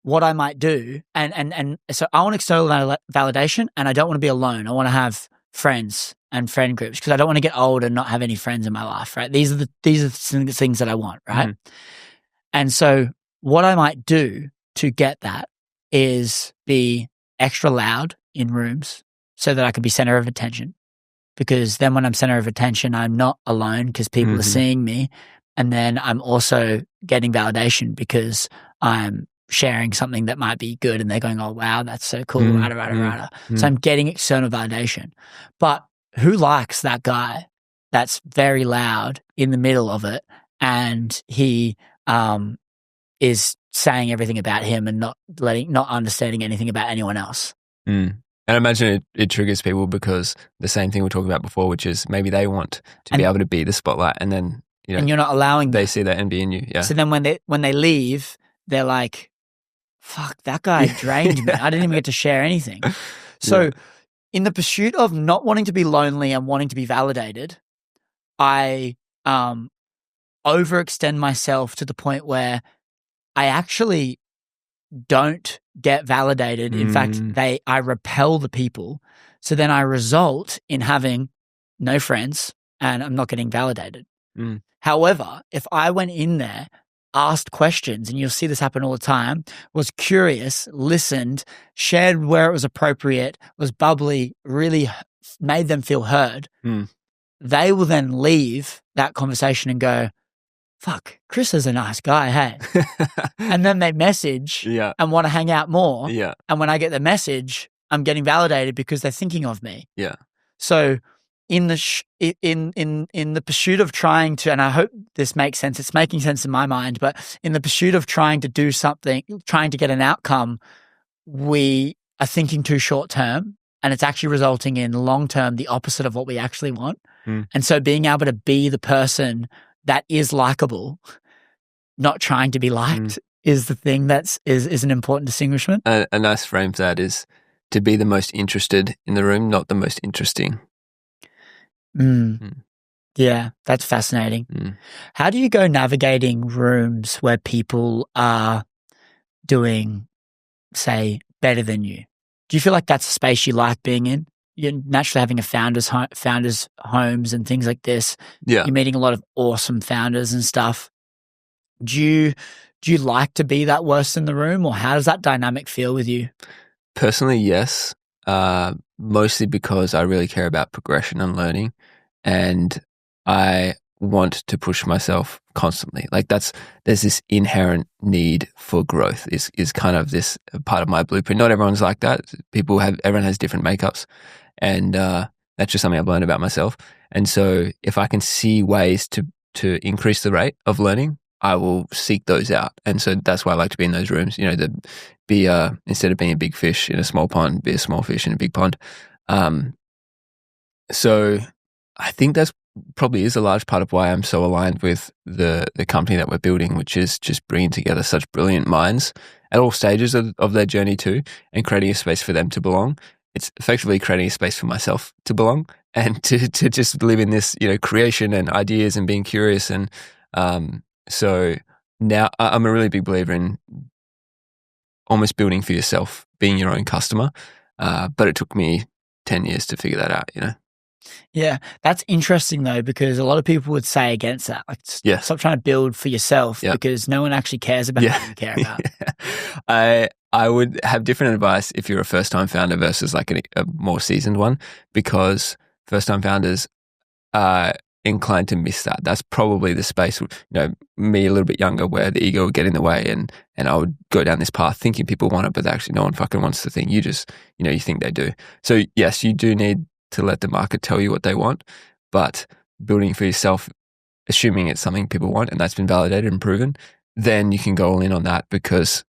what I might do, and so I want external validation, and I don't want to be alone. I want to have friends and friend groups because I don't want to get old and not have any friends in my life, right? These are the things that I want, right? Mm. And so what I might do to get that is be extra loud in rooms so that I could be center of attention, because then when I'm center of attention, I'm not alone because people are seeing me. And then I'm also getting validation because I'm sharing something that might be good and they're going, oh, wow, that's so cool. Rada. So I'm getting external validation. But who likes that guy that's very loud in the middle of it and he is saying everything about him and not understanding anything about anyone else? And I imagine it triggers people because the same thing we were talking about before, which is maybe they want to be able to be the spotlight, and then and you're not allowing they see that and be in you. Yeah. So then when they leave, they're like, fuck, that guy drained me. I didn't even get to share anything. So in the pursuit of not wanting to be lonely and wanting to be validated, I overextend myself to the point where I actually don't get validated. In fact, I repel the people. So then I result in having no friends and I'm not getting validated. However, if I went in there, asked questions, and you'll see this happen all the time, was curious, listened, shared where it was appropriate, was bubbly, really made them feel heard, they will then leave that conversation and go, fuck, Chris is a nice guy, hey? And then they message and want to hang out more. Yeah. And when I get the message, I'm getting validated because they're thinking of me. Yeah. So in the pursuit of trying to, and I hope this makes sense, it's making sense in my mind, but in the pursuit of trying to do something, trying to get an outcome, we are thinking too short term, and it's actually resulting in long term the opposite of what we actually want. And so being able to be the person that is likable, not trying to be liked, is the thing is an important distinguishment. A nice frame for that is to be the most interested in the room, not the most interesting. Yeah, that's fascinating. How do you go navigating rooms where people are doing, say, better than you? Do you feel like that's a space you like being in? You're naturally having a founders homes and things like this. Yeah. You're meeting a lot of awesome founders and stuff. Do you like to be that worst in the room, or how does that dynamic feel with you? Personally, yes. Mostly because I really care about progression and learning, and I want to push myself constantly. Like there's this inherent need for growth is kind of this part of my blueprint. Not everyone's like that. Everyone has different makeups, and that's just something I've learned about myself. And so if I can see ways to increase the rate of learning, I will seek those out. And so that's why I like to be in those rooms, instead of being a big fish in a small pond, be a small fish in a big pond. So I think that's probably is a large part of why I'm so aligned with the company that we're building, which is just bringing together such brilliant minds at all stages of their journey too, and creating a space for them to belong. It's effectively creating a space for myself to belong and to just live in this, creation and ideas and being curious. And so now I'm a really big believer in almost building for yourself, being your own customer. But it took me 10 years to figure that out, Yeah, that's interesting though, because a lot of people would say against that. Like, stop trying to build for yourself because no one actually cares about what you care about. I would have different advice if you're a first-time founder versus like a more seasoned one, because first-time founders are inclined to miss that. That's probably the space, me a little bit younger, where the ego would get in the way, and I would go down this path thinking people want it, but actually no one fucking wants the thing. You just, you think they do. So yes, you do need to let the market tell you what they want, but building for yourself, assuming it's something people want and that's been validated and proven, then you can go all in on that, because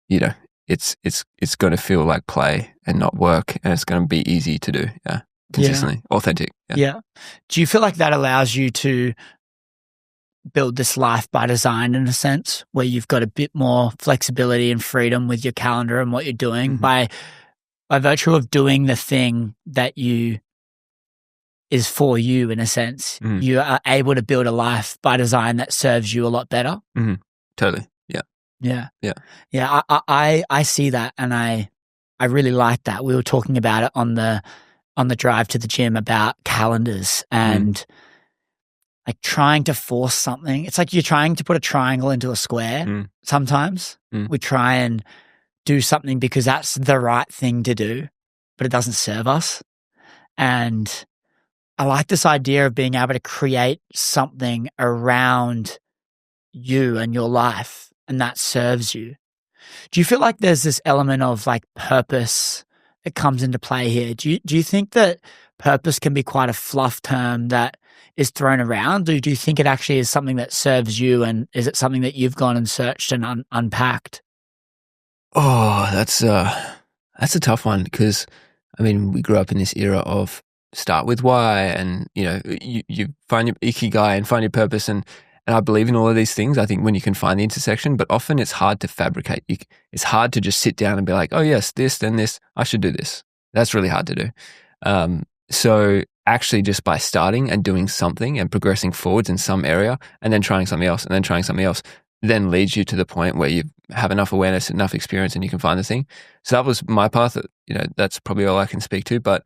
it's going to feel like play and not work, and it's going to be easy to do. Consistently, authentic. Yeah. Do you feel like that allows you to build this life by design in a sense, where you've got a bit more flexibility and freedom with your calendar and what you're doing by virtue of doing the thing that is for you in a sense? You are able to build a life by design that serves you a lot better. Totally. I see that, and I really like that. We were talking about it on the drive to the gym about calendars and like trying to force something. It's like you're trying to put a triangle into a square. Sometimes we try and do something because that's the right thing to do, but it doesn't serve us. And I like this idea of being able to create something around you and your life, and that serves you. Do you feel like there's this element of like purpose that comes into play here? Do you think that purpose can be quite a fluff term that is thrown around? Or do you think it actually is something that serves you, and is it something that you've gone and searched and unpacked? Oh, that's a tough one, because we grew up in this era of start with why, and you find your ikigai and find your purpose, and And I believe in all of these things. I think when you can find the intersection, but often it's hard to fabricate. It's hard to just sit down and be like, oh yes, this, then this, I should do this. That's really hard to do. So actually just by starting and doing something and progressing forwards in some area and then trying something else and then trying something else then leads you to the point where you have enough awareness, enough experience, and you can find the thing. So that was my path. That's probably all I can speak to. But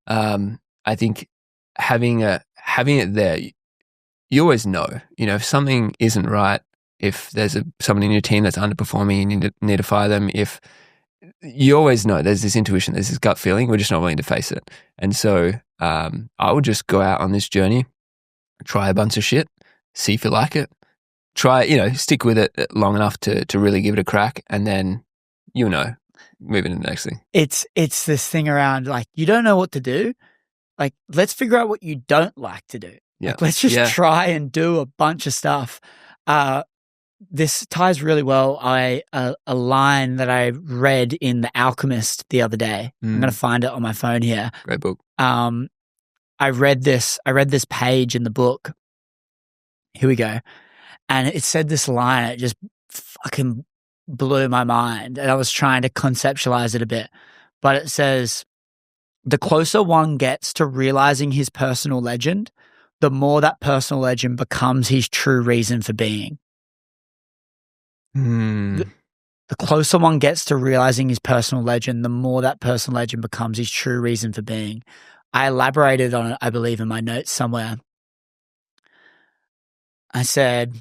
I think having it there, you always know, if something isn't right, if there's someone in your team that's underperforming, you need to fire them. If you always know, there's this intuition, there's this gut feeling, we're just not willing to face it. And so I would just go out on this journey, try a bunch of shit, see if you like it, try, stick with it long enough to really give it a crack, and then, move into the next thing. It's this thing around like, you don't know what to do. Like, let's figure out what you don't like to do. Yeah. Like, let's just try and do a bunch of stuff. This ties really well. A line that I read in The Alchemist the other day. I'm going to find it on my phone here. Great book. I read this page in the book. Here we go. And it said this line. It just fucking blew my mind. And I was trying to conceptualize it a bit. But it says, the closer one gets to realizing his personal legend, the more that personal legend becomes his true reason for being. The closer one gets to realizing his personal legend, the more that personal legend becomes his true reason for being. I elaborated on it, I believe, in my notes somewhere. I said,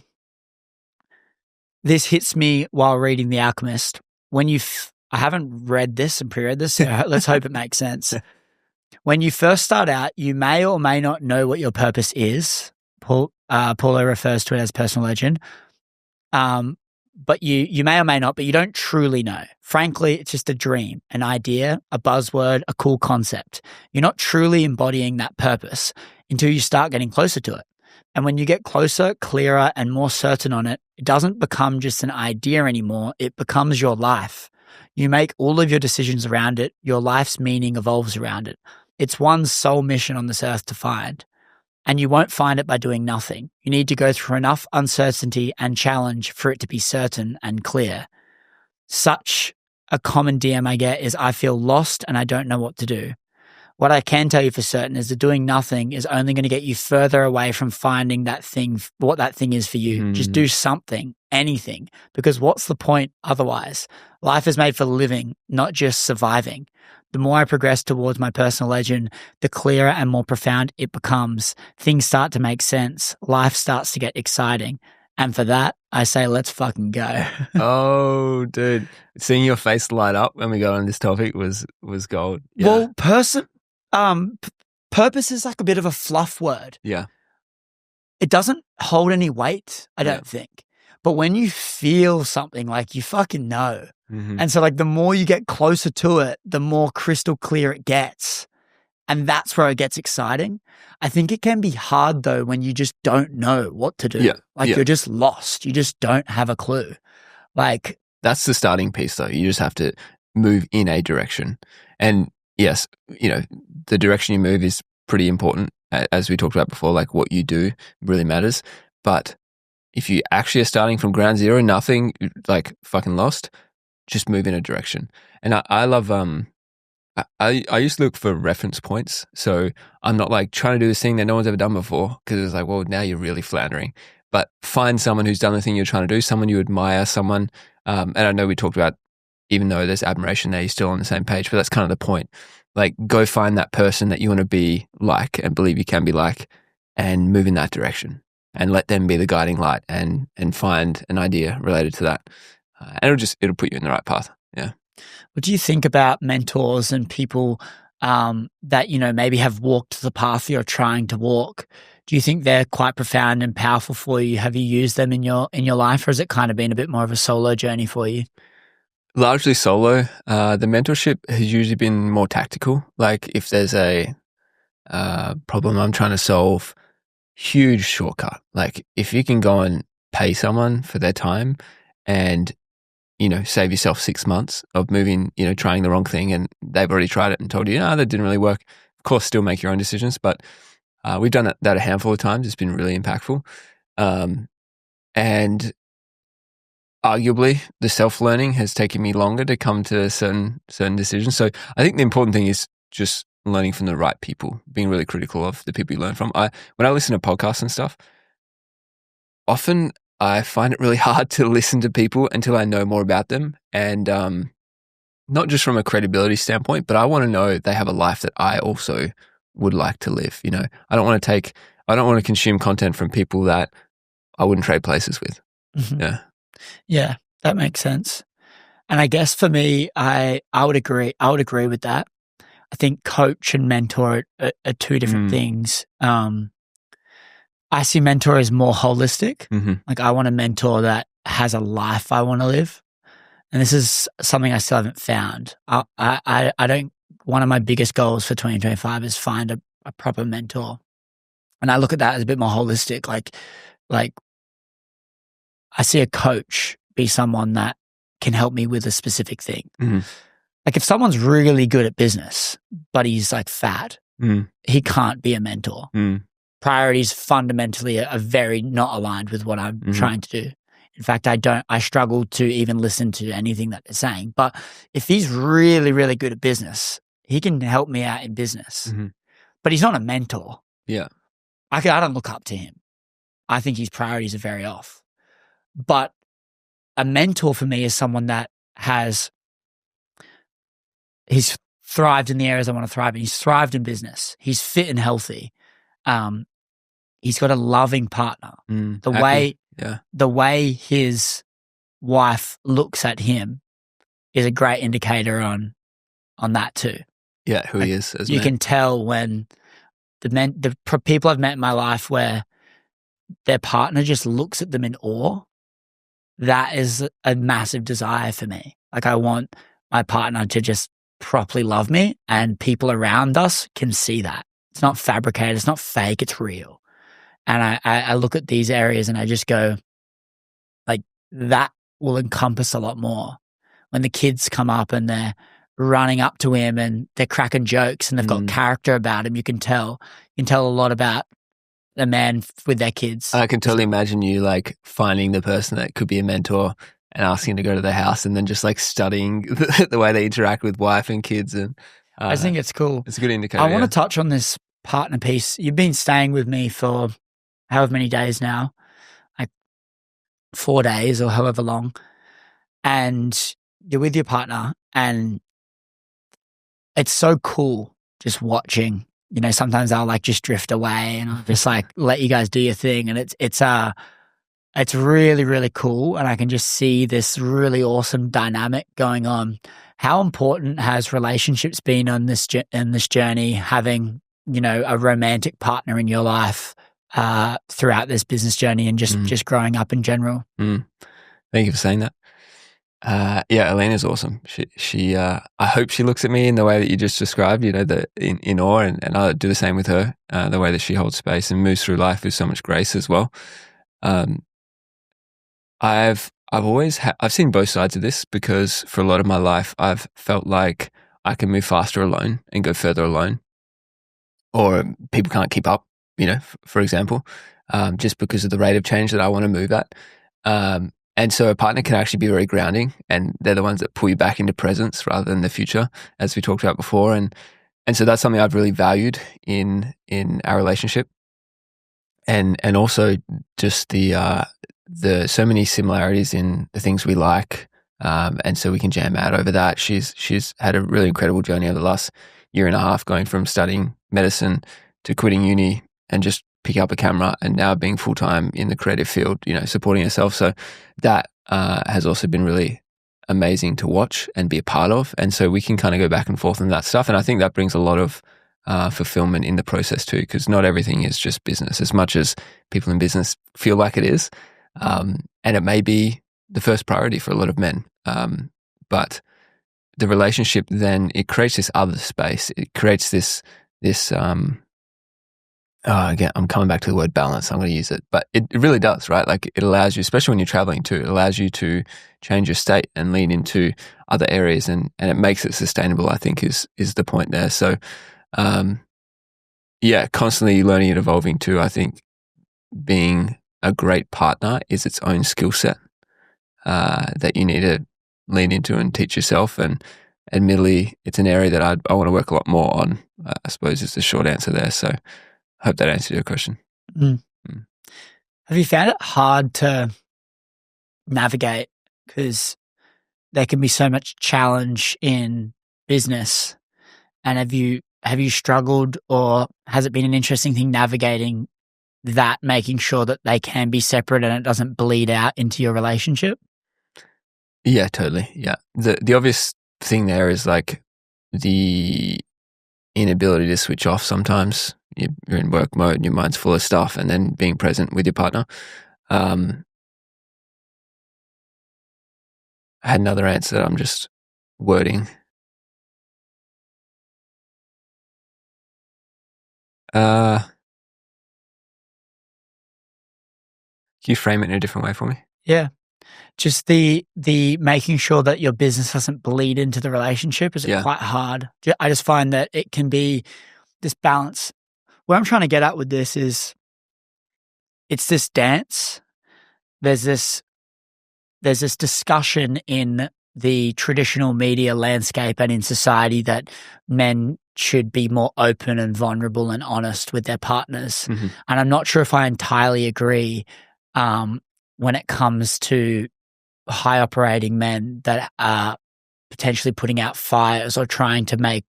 this hits me while reading The Alchemist. I haven't read this and pre-read this, so let's hope it makes sense. When you first start out, you may or may not know what your purpose is. Paulo refers to it as personal legend. But you may or may not, but you don't truly know. Frankly, it's just a dream, an idea, a buzzword, a cool concept. You're not truly embodying that purpose until you start getting closer to it. And when you get closer, clearer, and more certain on it, it doesn't become just an idea anymore. It becomes your life. You make all of your decisions around it. Your life's meaning evolves around it. It's one's sole mission on this earth to find. And you won't find it by doing nothing. You need to go through enough uncertainty and challenge for it to be certain and clear. Such a common DM I get is, I feel lost and I don't know what to do. What I can tell you for certain is that doing nothing is only going to get you further away from finding that thing, what that thing is for you. Just do something, anything, because what's the point otherwise? Life is made for living, not just surviving. The more I progress towards my personal legend, the clearer and more profound it becomes. Things start to make sense. Life starts to get exciting. And for that, I say, let's fucking go. Oh, dude. Seeing your face light up when we got on this topic was gold. Yeah. Well, purpose is like a bit of a fluff word. Yeah. It doesn't hold any weight, I don't think. But when you feel something, like, you fucking know. And so, like, the more you get closer to it, the more crystal clear it gets. And that's where it gets exciting. I think it can be hard, though, when you just don't know what to do. Yeah. You're just lost. You just don't have a clue. Like, that's the starting piece, though. You just have to move in a direction. And yes, the direction you move is pretty important. As we talked about before, like, what you do really matters. But if you actually are starting from ground zero, nothing, like, fucking lost, just move in a direction. And I love, I used to look for reference points. So I'm not like trying to do this thing that no one's ever done before, because it's like, well, now you're really floundering. But find someone who's done the thing you're trying to do, someone you admire, someone, and I know we talked about, even though there's admiration there, you're still on the same page, but that's kind of the point. Like, go find that person that you want to be like and believe you can be like, and move in that direction, and let them be the guiding light, and find an idea related to that. And it'll put you in the right path. Yeah. What do you think about mentors and people that, maybe have walked the path you're trying to walk? Do you think they're quite profound and powerful for you? Have you used them in your life, or has it kind of been a bit more of a solo journey for you? Largely solo. The mentorship has usually been more tactical. Like, if there's a problem I'm trying to solve, huge shortcut. Like, if you can go and pay someone for their time and, save yourself 6 months of moving, trying the wrong thing, and they've already tried it and told you, no, that didn't really work. Of course, still make your own decisions, but we've done that a handful of times. It's been really impactful. And arguably the self-learning has taken me longer to come to certain decisions. So I think the important thing is just learning from the right people, being really critical of the people you learn from. When I listen to podcasts and stuff, often I find it really hard to listen to people until I know more about them. And not just from a credibility standpoint, but I want to know they have a life that I also would like to live. You know, I don't want to consume content from people that I wouldn't trade places with. Mm-hmm. Yeah. Yeah, that makes sense. And I guess for me, I would agree. I would agree with that. I think coach and mentor are two different things. I see mentor as more holistic. Mm-hmm. Like I want a mentor that has a life I want to live. And this is something I still haven't found. I don't, one of my biggest goals for 2025 is find a proper mentor. And I look at that as a bit more holistic. Like I see a coach be someone that can help me with a specific thing. Mm-hmm. Like if someone's really good at business, but he's like fat, he can't be a mentor. Priorities fundamentally are very not aligned with what I'm trying to do. In fact, I struggle to even listen to anything that they're saying. But if he's really, really good at business, he can help me out in business. But he's not a mentor. Yeah. I don't look up to him. I think his priorities are very off. But a mentor for me is someone that he's thrived in the areas I want to thrive in. He's thrived in business. He's fit and healthy. He's got a loving partner. The way his wife looks at him is a great indicator on that too. Yeah, who he is as you can tell when the people I've met in my life where their partner just looks at them in awe. That is a massive desire for me. Like I want my partner to just properly love me, and people around us can see that. It's not fabricated. It's not fake. It's real. And I look at these areas and I just go, like, that will encompass a lot more. When the kids come up and they're running up to him and they're cracking jokes and they've got character about him, you can tell a lot about a man with their kids. I can totally imagine you like finding the person that could be a mentor and asking to go to their house and then just like studying the way they interact with wife and kids. And I think it's cool. It's a good indicator. I want to touch on this partner piece. You've been staying with me for however many days now, like 4 days or however long, and you're with your partner, and it's so cool just watching. You know, sometimes I'll like just drift away and I'll just like let you guys do your thing, and it's really, really cool, and I can just see this really awesome dynamic going on. How important has relationships been on this journey? Having, you know, a romantic partner in your life throughout this business journey and just growing up in general. Thank you for saying that. Yeah, Elena's awesome. She I hope she looks at me in the way that you just described, you know, in awe, and I do the same with her, the way that she holds space and moves through life with so much grace as well. I've seen both sides of this, because for a lot of my life, I've felt like I can move faster alone and go further alone, or people can't keep up, you know, for example, just because of the rate of change that I want to move at. And so a partner can actually be very grounding, and they're the ones that pull you back into presence rather than the future, as we talked about before. And so that's something I've really valued in our relationship. And also just the so many similarities in the things we like. And so we can jam out over that. She's had a really incredible journey over the last year and a half, going from studying medicine to quitting uni and just picking up a camera, and now being full-time in the creative field, you know, supporting herself. So that has also been really amazing to watch and be a part of. And so we can kind of go back and forth on that stuff. And I think that brings a lot of fulfillment in the process too, because not everything is just business, as much as people in business feel like it is. And it may be the first priority for a lot of men. But the relationship then, it creates this other space. It creates this again, I'm coming back to the word balance. I'm going to use it, but it really does, right? Like it allows you, especially when you're traveling too, it allows you to change your state and lean into other areas, and it makes it sustainable, I think is the point there. So, yeah, constantly learning and evolving too. I think being a great partner is its own skill set that you need to lean into and teach yourself. And admittedly, it's an area that I want to work a lot more on, I suppose is the short answer there. So I hope that answered your question. Mm. Have you found it hard to navigate? Because there can be so much challenge in business. And have you struggled, or has it been an interesting thing navigating that, making sure that they can be separate and it doesn't bleed out into your relationship? Yeah, totally. Yeah. The obvious thing there is like the inability to switch off sometimes. You're in work mode and your mind's full of stuff, and then being present with your partner. I had another answer that I'm just wording. Can you frame it in a different way for me? Yeah. Just the making sure that your business doesn't bleed into the relationship is quite hard. I just find that it can be this balance. What I'm trying to get at with this is it's this dance. There's this discussion in the traditional media landscape and in society that men should be more open and vulnerable and honest with their partners. Mm-hmm. And I'm not sure if I entirely agree when it comes to high operating men that are potentially putting out fires or trying to make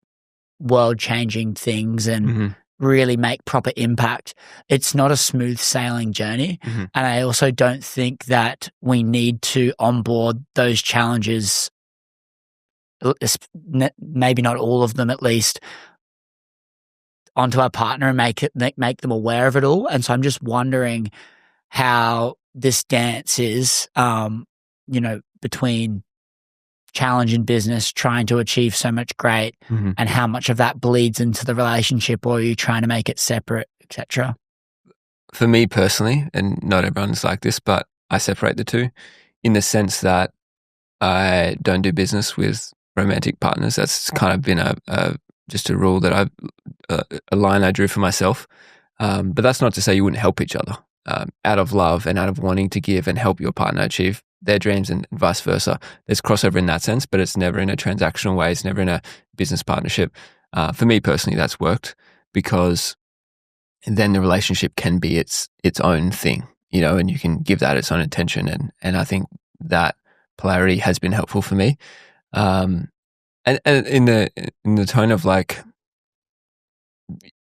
world changing things and really make proper impact. It's not a smooth sailing journey. And I also don't think that we need to onboard those challenges, maybe not all of them at least, onto our partner and make them aware of it all. And so I'm just wondering how this dance is, between challenge in business, trying to achieve so much great, and how much of that bleeds into the relationship, or are you trying to make it separate, etc.? For me personally, and not everyone's like this, but I separate the two in the sense that I don't do business with romantic partners. That's kind of been just a rule that a line I drew for myself. But that's not to say you wouldn't help each other. Out of love and out of wanting to give and help your partner achieve their dreams and vice versa. There's crossover in that sense, but it's never in a transactional way. It's never in a business partnership. For me personally, that's worked because then the relationship can be its own thing, and you can give that its own attention. And I think that polarity has been helpful for me. And in the tone of like,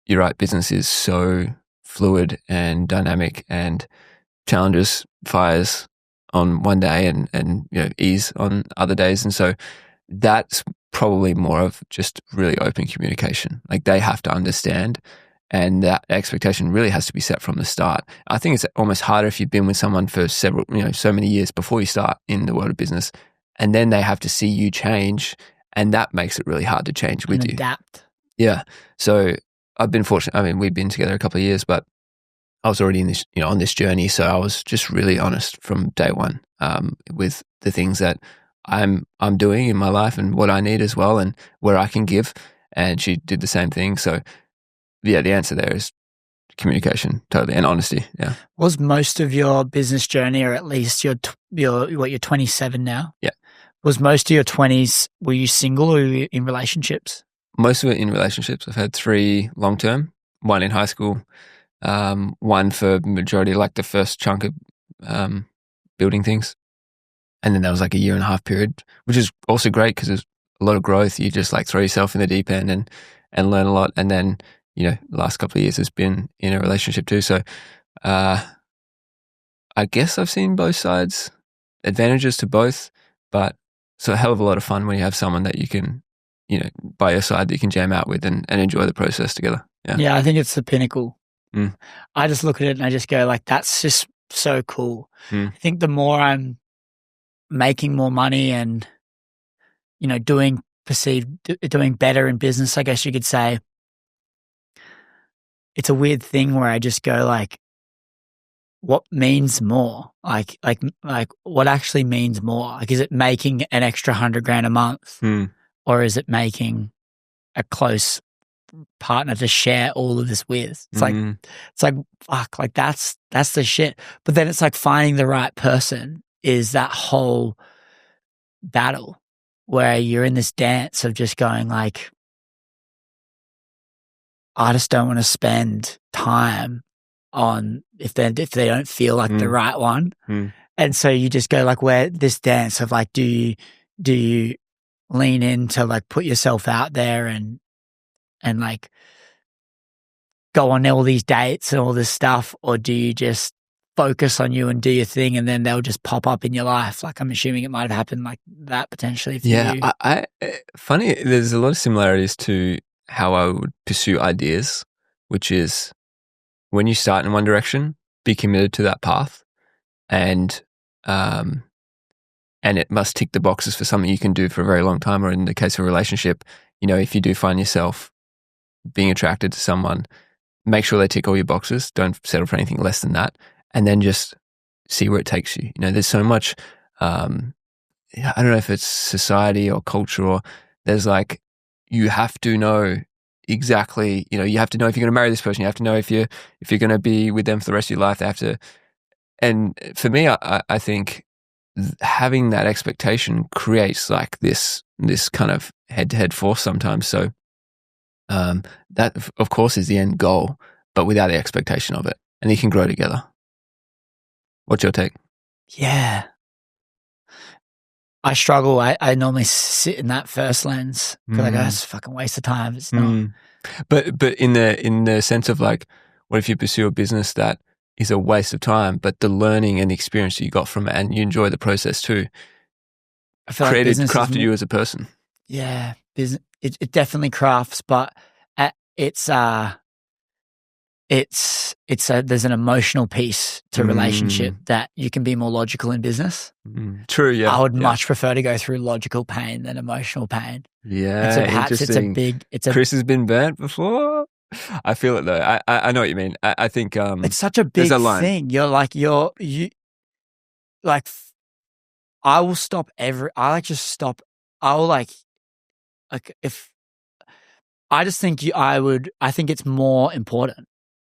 you're right, business is so fluid and dynamic and challenges, fires on one day and ease on other days. And so that's probably more of just really open communication. Like they have to understand, and that expectation really has to be set from the start. I think it's almost harder if you've been with someone for several, so many years before you start in the world of business, and then they have to see you change, and that makes it really hard to change with you. Adapt. Yeah. So I've been fortunate. I mean, we've been together a couple of years, but I was already in this, on this journey. So I was just really honest from day one with the things that I'm doing in my life and what I need as well, and where I can give. And she did the same thing. So yeah, the answer there is communication, totally, and honesty. Yeah. Was most of your business journey, or at least you're 27 now? Yeah. Was most of your 20s, were you single or were you in relationships? Most of it in relationships. I've had 3 long-term, 1 in high school, 1 for majority, like the first chunk of building things. And then there was like a 1.5 year period, which is also great because there's a lot of growth. You just like throw yourself in the deep end and learn a lot. And then, the last couple of years has been in a relationship too. So I guess I've seen both sides, advantages to both, but it's a hell of a lot of fun when you have someone that you can, by your side that you can jam out with and enjoy the process together. Yeah. Yeah, I think it's the pinnacle. I just look at it and I just go like, that's just so cool. I think the more I'm making more money and, doing better in business, I guess you could say, it's a weird thing where I just go like, what means more? Like what actually means more? Like, is it making an extra $100,000 a month, or is it making a close partner to share all of this with. It's Mm. like fuck, like that's the shit. But then it's like finding the right person is that whole battle where you're in this dance of just going like, I just don't want to spend time on if they don't feel like the right one. And so you just go like, where this dance of like, do you lean in to like put yourself out there and like go on all these dates and all this stuff, or do you just focus on you and do your thing and then they'll just pop up in your life? Like, I'm assuming it might have happened like that potentially for you. I funny, there's a lot of similarities to how I would pursue ideas, which is when you start in one direction, be committed to that path, and it must tick the boxes for something you can do for a very long time. Or in the case of a relationship, you know, if you do find yourself being attracted to someone, make sure they tick all your boxes. Don't settle for anything less than that, and then just see where it takes you. You know, there's so much. I don't know if it's society or culture, or there's like, you have to know exactly. You know, you have to know if you're going to marry this person. You have to know if you're going to be with them for the rest of your life. They have to. And for me, I think having that expectation creates like this kind of head-to-head force sometimes. So that, of course, is the end goal, but without the expectation of it, and you can grow together. What's your take? Yeah. I struggle. I normally sit in that first lens because I go, it's a fucking waste of time. It's not. But in the sense of like, what if you pursue a business that is a waste of time, but the learning and the experience that you got from it, and you enjoy the process too, I feel crafted you as a person. Yeah, it definitely crafts, but there's an emotional piece to relationship that you can be more logical in business. True, yeah. I would much prefer to go through logical pain than emotional pain. Yeah, and so perhaps interesting. Chris has been burnt before. I feel it though. I know what you mean. I think it's such a big thing. You're like I will stop I will like if I just think I think it's more important.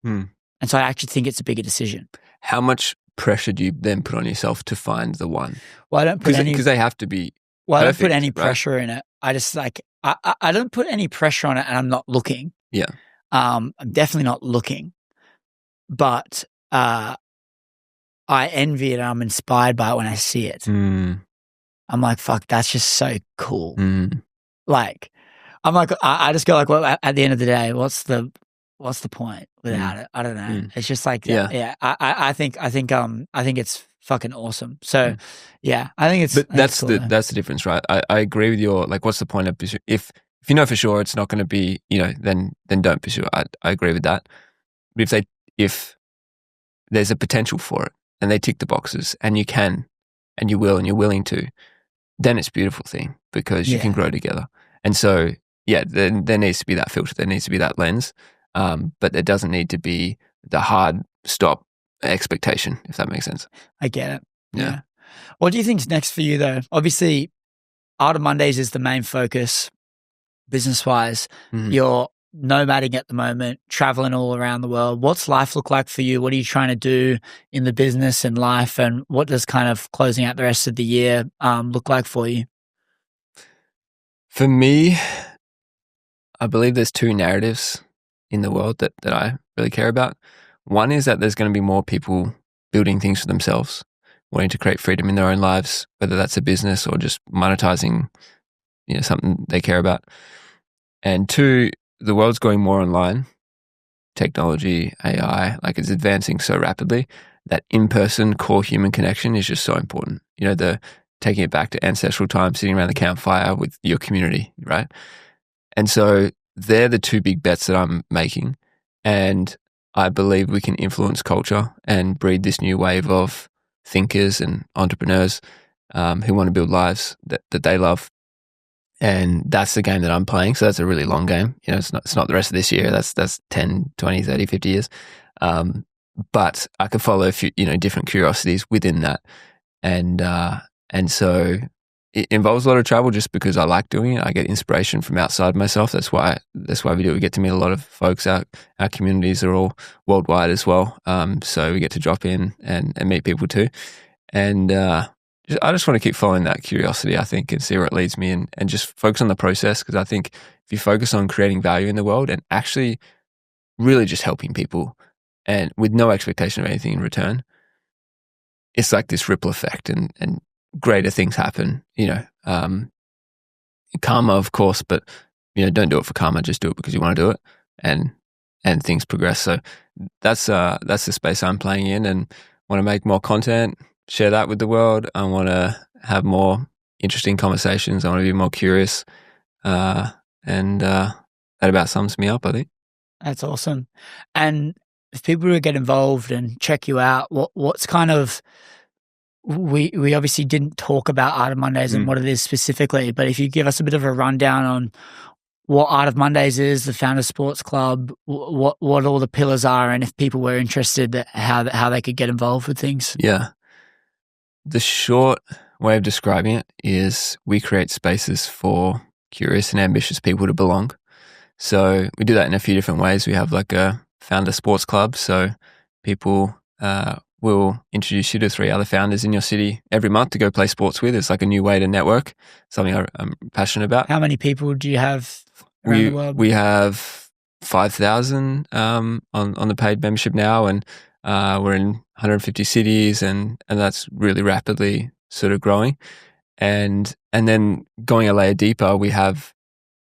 And so I actually think it's a bigger decision. How much pressure do you then put on yourself to find the one? Well, I don't put because they have to be. Well, perfect, I don't put any pressure in it. I just like I don't put any pressure on it, and I'm not looking. Yeah. I'm definitely not looking, but I envy it and I'm inspired by it when I see it. I'm like, fuck, that's just so cool. Like, I'm like, I just go like, well, at the end of the day, what's the point without it? I don't know. It's just like, I think it's fucking awesome. So, yeah, I think it's. But that's the difference, right? I agree with your like. What's the point of if you know for sure it's not going to be, you know, then don't pursue it. I agree with that. But if there's a potential for it and they tick the boxes and you can and you will and you're willing to, then it's a beautiful thing because you can grow together. And so, yeah, then there needs to be that filter. There needs to be that lens. But there doesn't need to be the hard stop expectation, if that makes sense. I get it. Yeah. What do you think's next for you though? Obviously, Art of Mondays is the main focus. Business-wise, you're nomading at the moment, traveling all around the world. What's life look like for you? What are you trying to do in the business and life? And what does kind of closing out the rest of the year look like for you? For me, I believe there's two narratives in the world that I really care about. One is that there's going to be more people building things for themselves, wanting to create freedom in their own lives, whether that's a business or just monetizing, you know, something they care about. And two, the world's going more online. Technology, AI, like it's advancing so rapidly that in-person core human connection is just so important. You know, taking it back to ancestral times, sitting around the campfire with your community, right? And so they're the two big bets that I'm making. And I believe we can influence culture and breed this new wave of thinkers and entrepreneurs who want to build lives that they love. And that's the game that I'm playing. So that's a really long game. You know, it's not the rest of this year. That's 10, 20, 30, 50 years. But I could follow a few, you know, different curiosities within that. And so it involves a lot of travel just because I like doing it. I get inspiration from outside myself. That's why we do it. We get to meet a lot of folks. Our communities are all worldwide as well. So we get to drop in and meet people too. And I just want to keep following that curiosity, I think, and see where it leads me, and just focus on the process, because I think if you focus on creating value in the world and actually really just helping people and with no expectation of anything in return, it's like this ripple effect and greater things happen, karma, of course, but, don't do it for karma, just do it because you want to do it, and things progress. So that's the space I'm playing in, and want to make more content, share that with the world. I want to have more interesting conversations. I want to be more curious. And that about sums me up, I think. That's awesome. And if people who get involved and check you out, what's kind of, we obviously didn't talk about Art of Mondays and what it is specifically, but if you give us a bit of a rundown on what Art of Mondays is, the Founders Sports Club, what all the pillars are, and if people were interested, how they could get involved with things. Yeah. The short way of describing it is we create spaces for curious and ambitious people to belong. So we do that in a few different ways. We have like a Founder Sports Club. So people will introduce you to 3 other founders in your city every month to go play sports with. It's like a new way to network, something I'm passionate about. How many people do you have around the world? We have 5,000 on the paid membership now, and we're in 150 cities, and that's really rapidly sort of growing. And then going a layer deeper, we have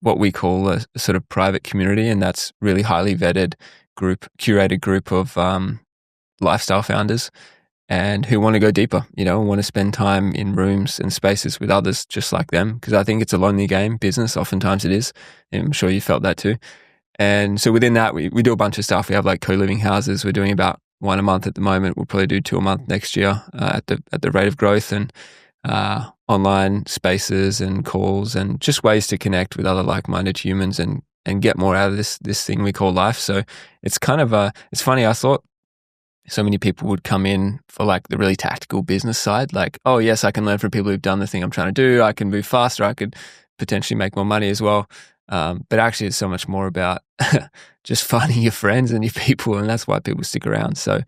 what we call a sort of private community, and that's really highly vetted curated group of lifestyle founders, and who want to go deeper, want to spend time in rooms and spaces with others just like them, because I think it's a lonely game, business. Oftentimes it is. And I'm sure you felt that too. And so within that, we do a bunch of stuff. We have like co-living houses. We're doing about 1 a month at the moment. We'll probably do 2 a month next year at the rate of growth, and online spaces and calls and just ways to connect with other like-minded humans and get more out of this thing we call life. So it's kind of it's funny. I thought so many people would come in for like the really tactical business side, like, oh yes, I can learn from people who've done the thing I'm trying to do. I can move faster. I could potentially make more money as well. But actually it's so much more about just finding your friends and your people, and that's why people stick around. So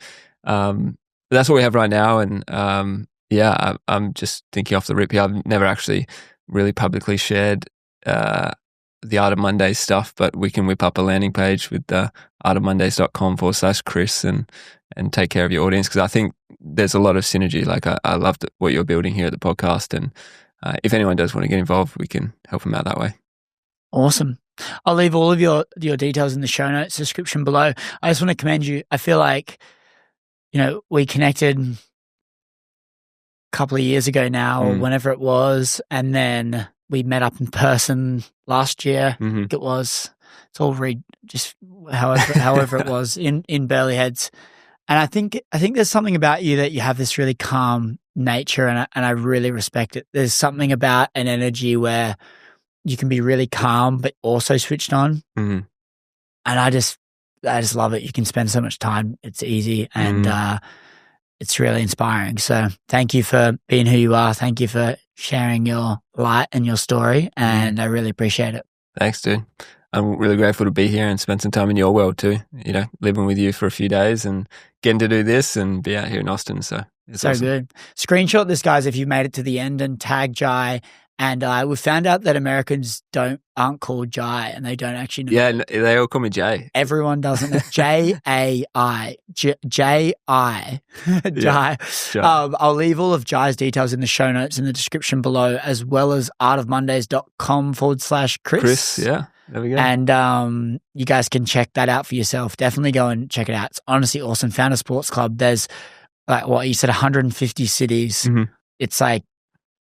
that's what we have right now. And I'm just thinking off the rip here. I've never actually really publicly shared the Art of Mondays stuff, but we can whip up a landing page with artofmondays.com/Chris and take care of your audience, because I think there's a lot of synergy. Like I loved what you're building here at the podcast, and if anyone does want to get involved, we can help them out that way. Awesome. I'll leave all of your details in the show notes description below. I just want to commend you. I feel like, we connected a couple of years ago now, or whenever it was, and then we met up in person last year. I think it was. It's all just however it was in Burley Heads. And I think there's something about you that you have this really calm nature, and I really respect it. There's something about an energy where you can be really calm but also switched on. And I just love it. You can spend so much time. It's easy, and it's really inspiring. So thank you for being who you are. Thank you for sharing your light and your story, and I really appreciate it. Thanks, dude. I'm really grateful to be here and spend some time in your world too, living with you for a few days and getting to do this and be out here in Austin. So it's so awesome. Good. Screenshot this, guys, if you've made it to the end, and tag Jai. And we found out that Americans aren't called Jai, and they don't actually know. Yeah, they all call me Jay. Everyone doesn't. J-A-I. J-I. Jai. I'll leave all of Jai's details in the show notes in the description below, as well as artofmondays.com/Chris. Chris, yeah. There we go. And you guys can check that out for yourself. Definitely go and check it out. It's honestly awesome. Founder Sports Club. There's like what you said, 150 cities. It's like,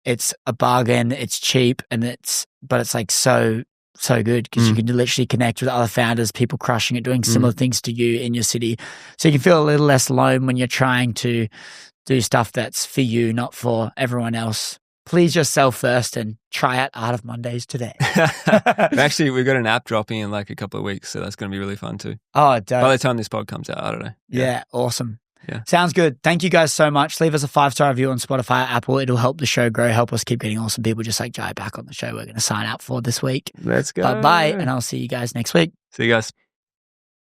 it's a bargain. It's cheap, but it's like so good, because you can literally connect with other founders, people crushing it, doing similar things to you in your city. So you can feel a little less alone when you're trying to do stuff that's for you, not for everyone else. Please yourself first and try out Art of Mondays today. Actually, we've got an app dropping in like a couple of weeks, so that's going to be really fun too. Oh, dope. By the time this pod comes out, I don't know. Yeah, awesome. Yeah. Sounds good. Thank you guys so much. Leave us a 5-star review on Spotify, Apple. It'll help the show grow, help us keep getting awesome people just like Jai back on the show we're going to sign up for this week. Let's go. Bye, and I'll see you guys next week. See you guys.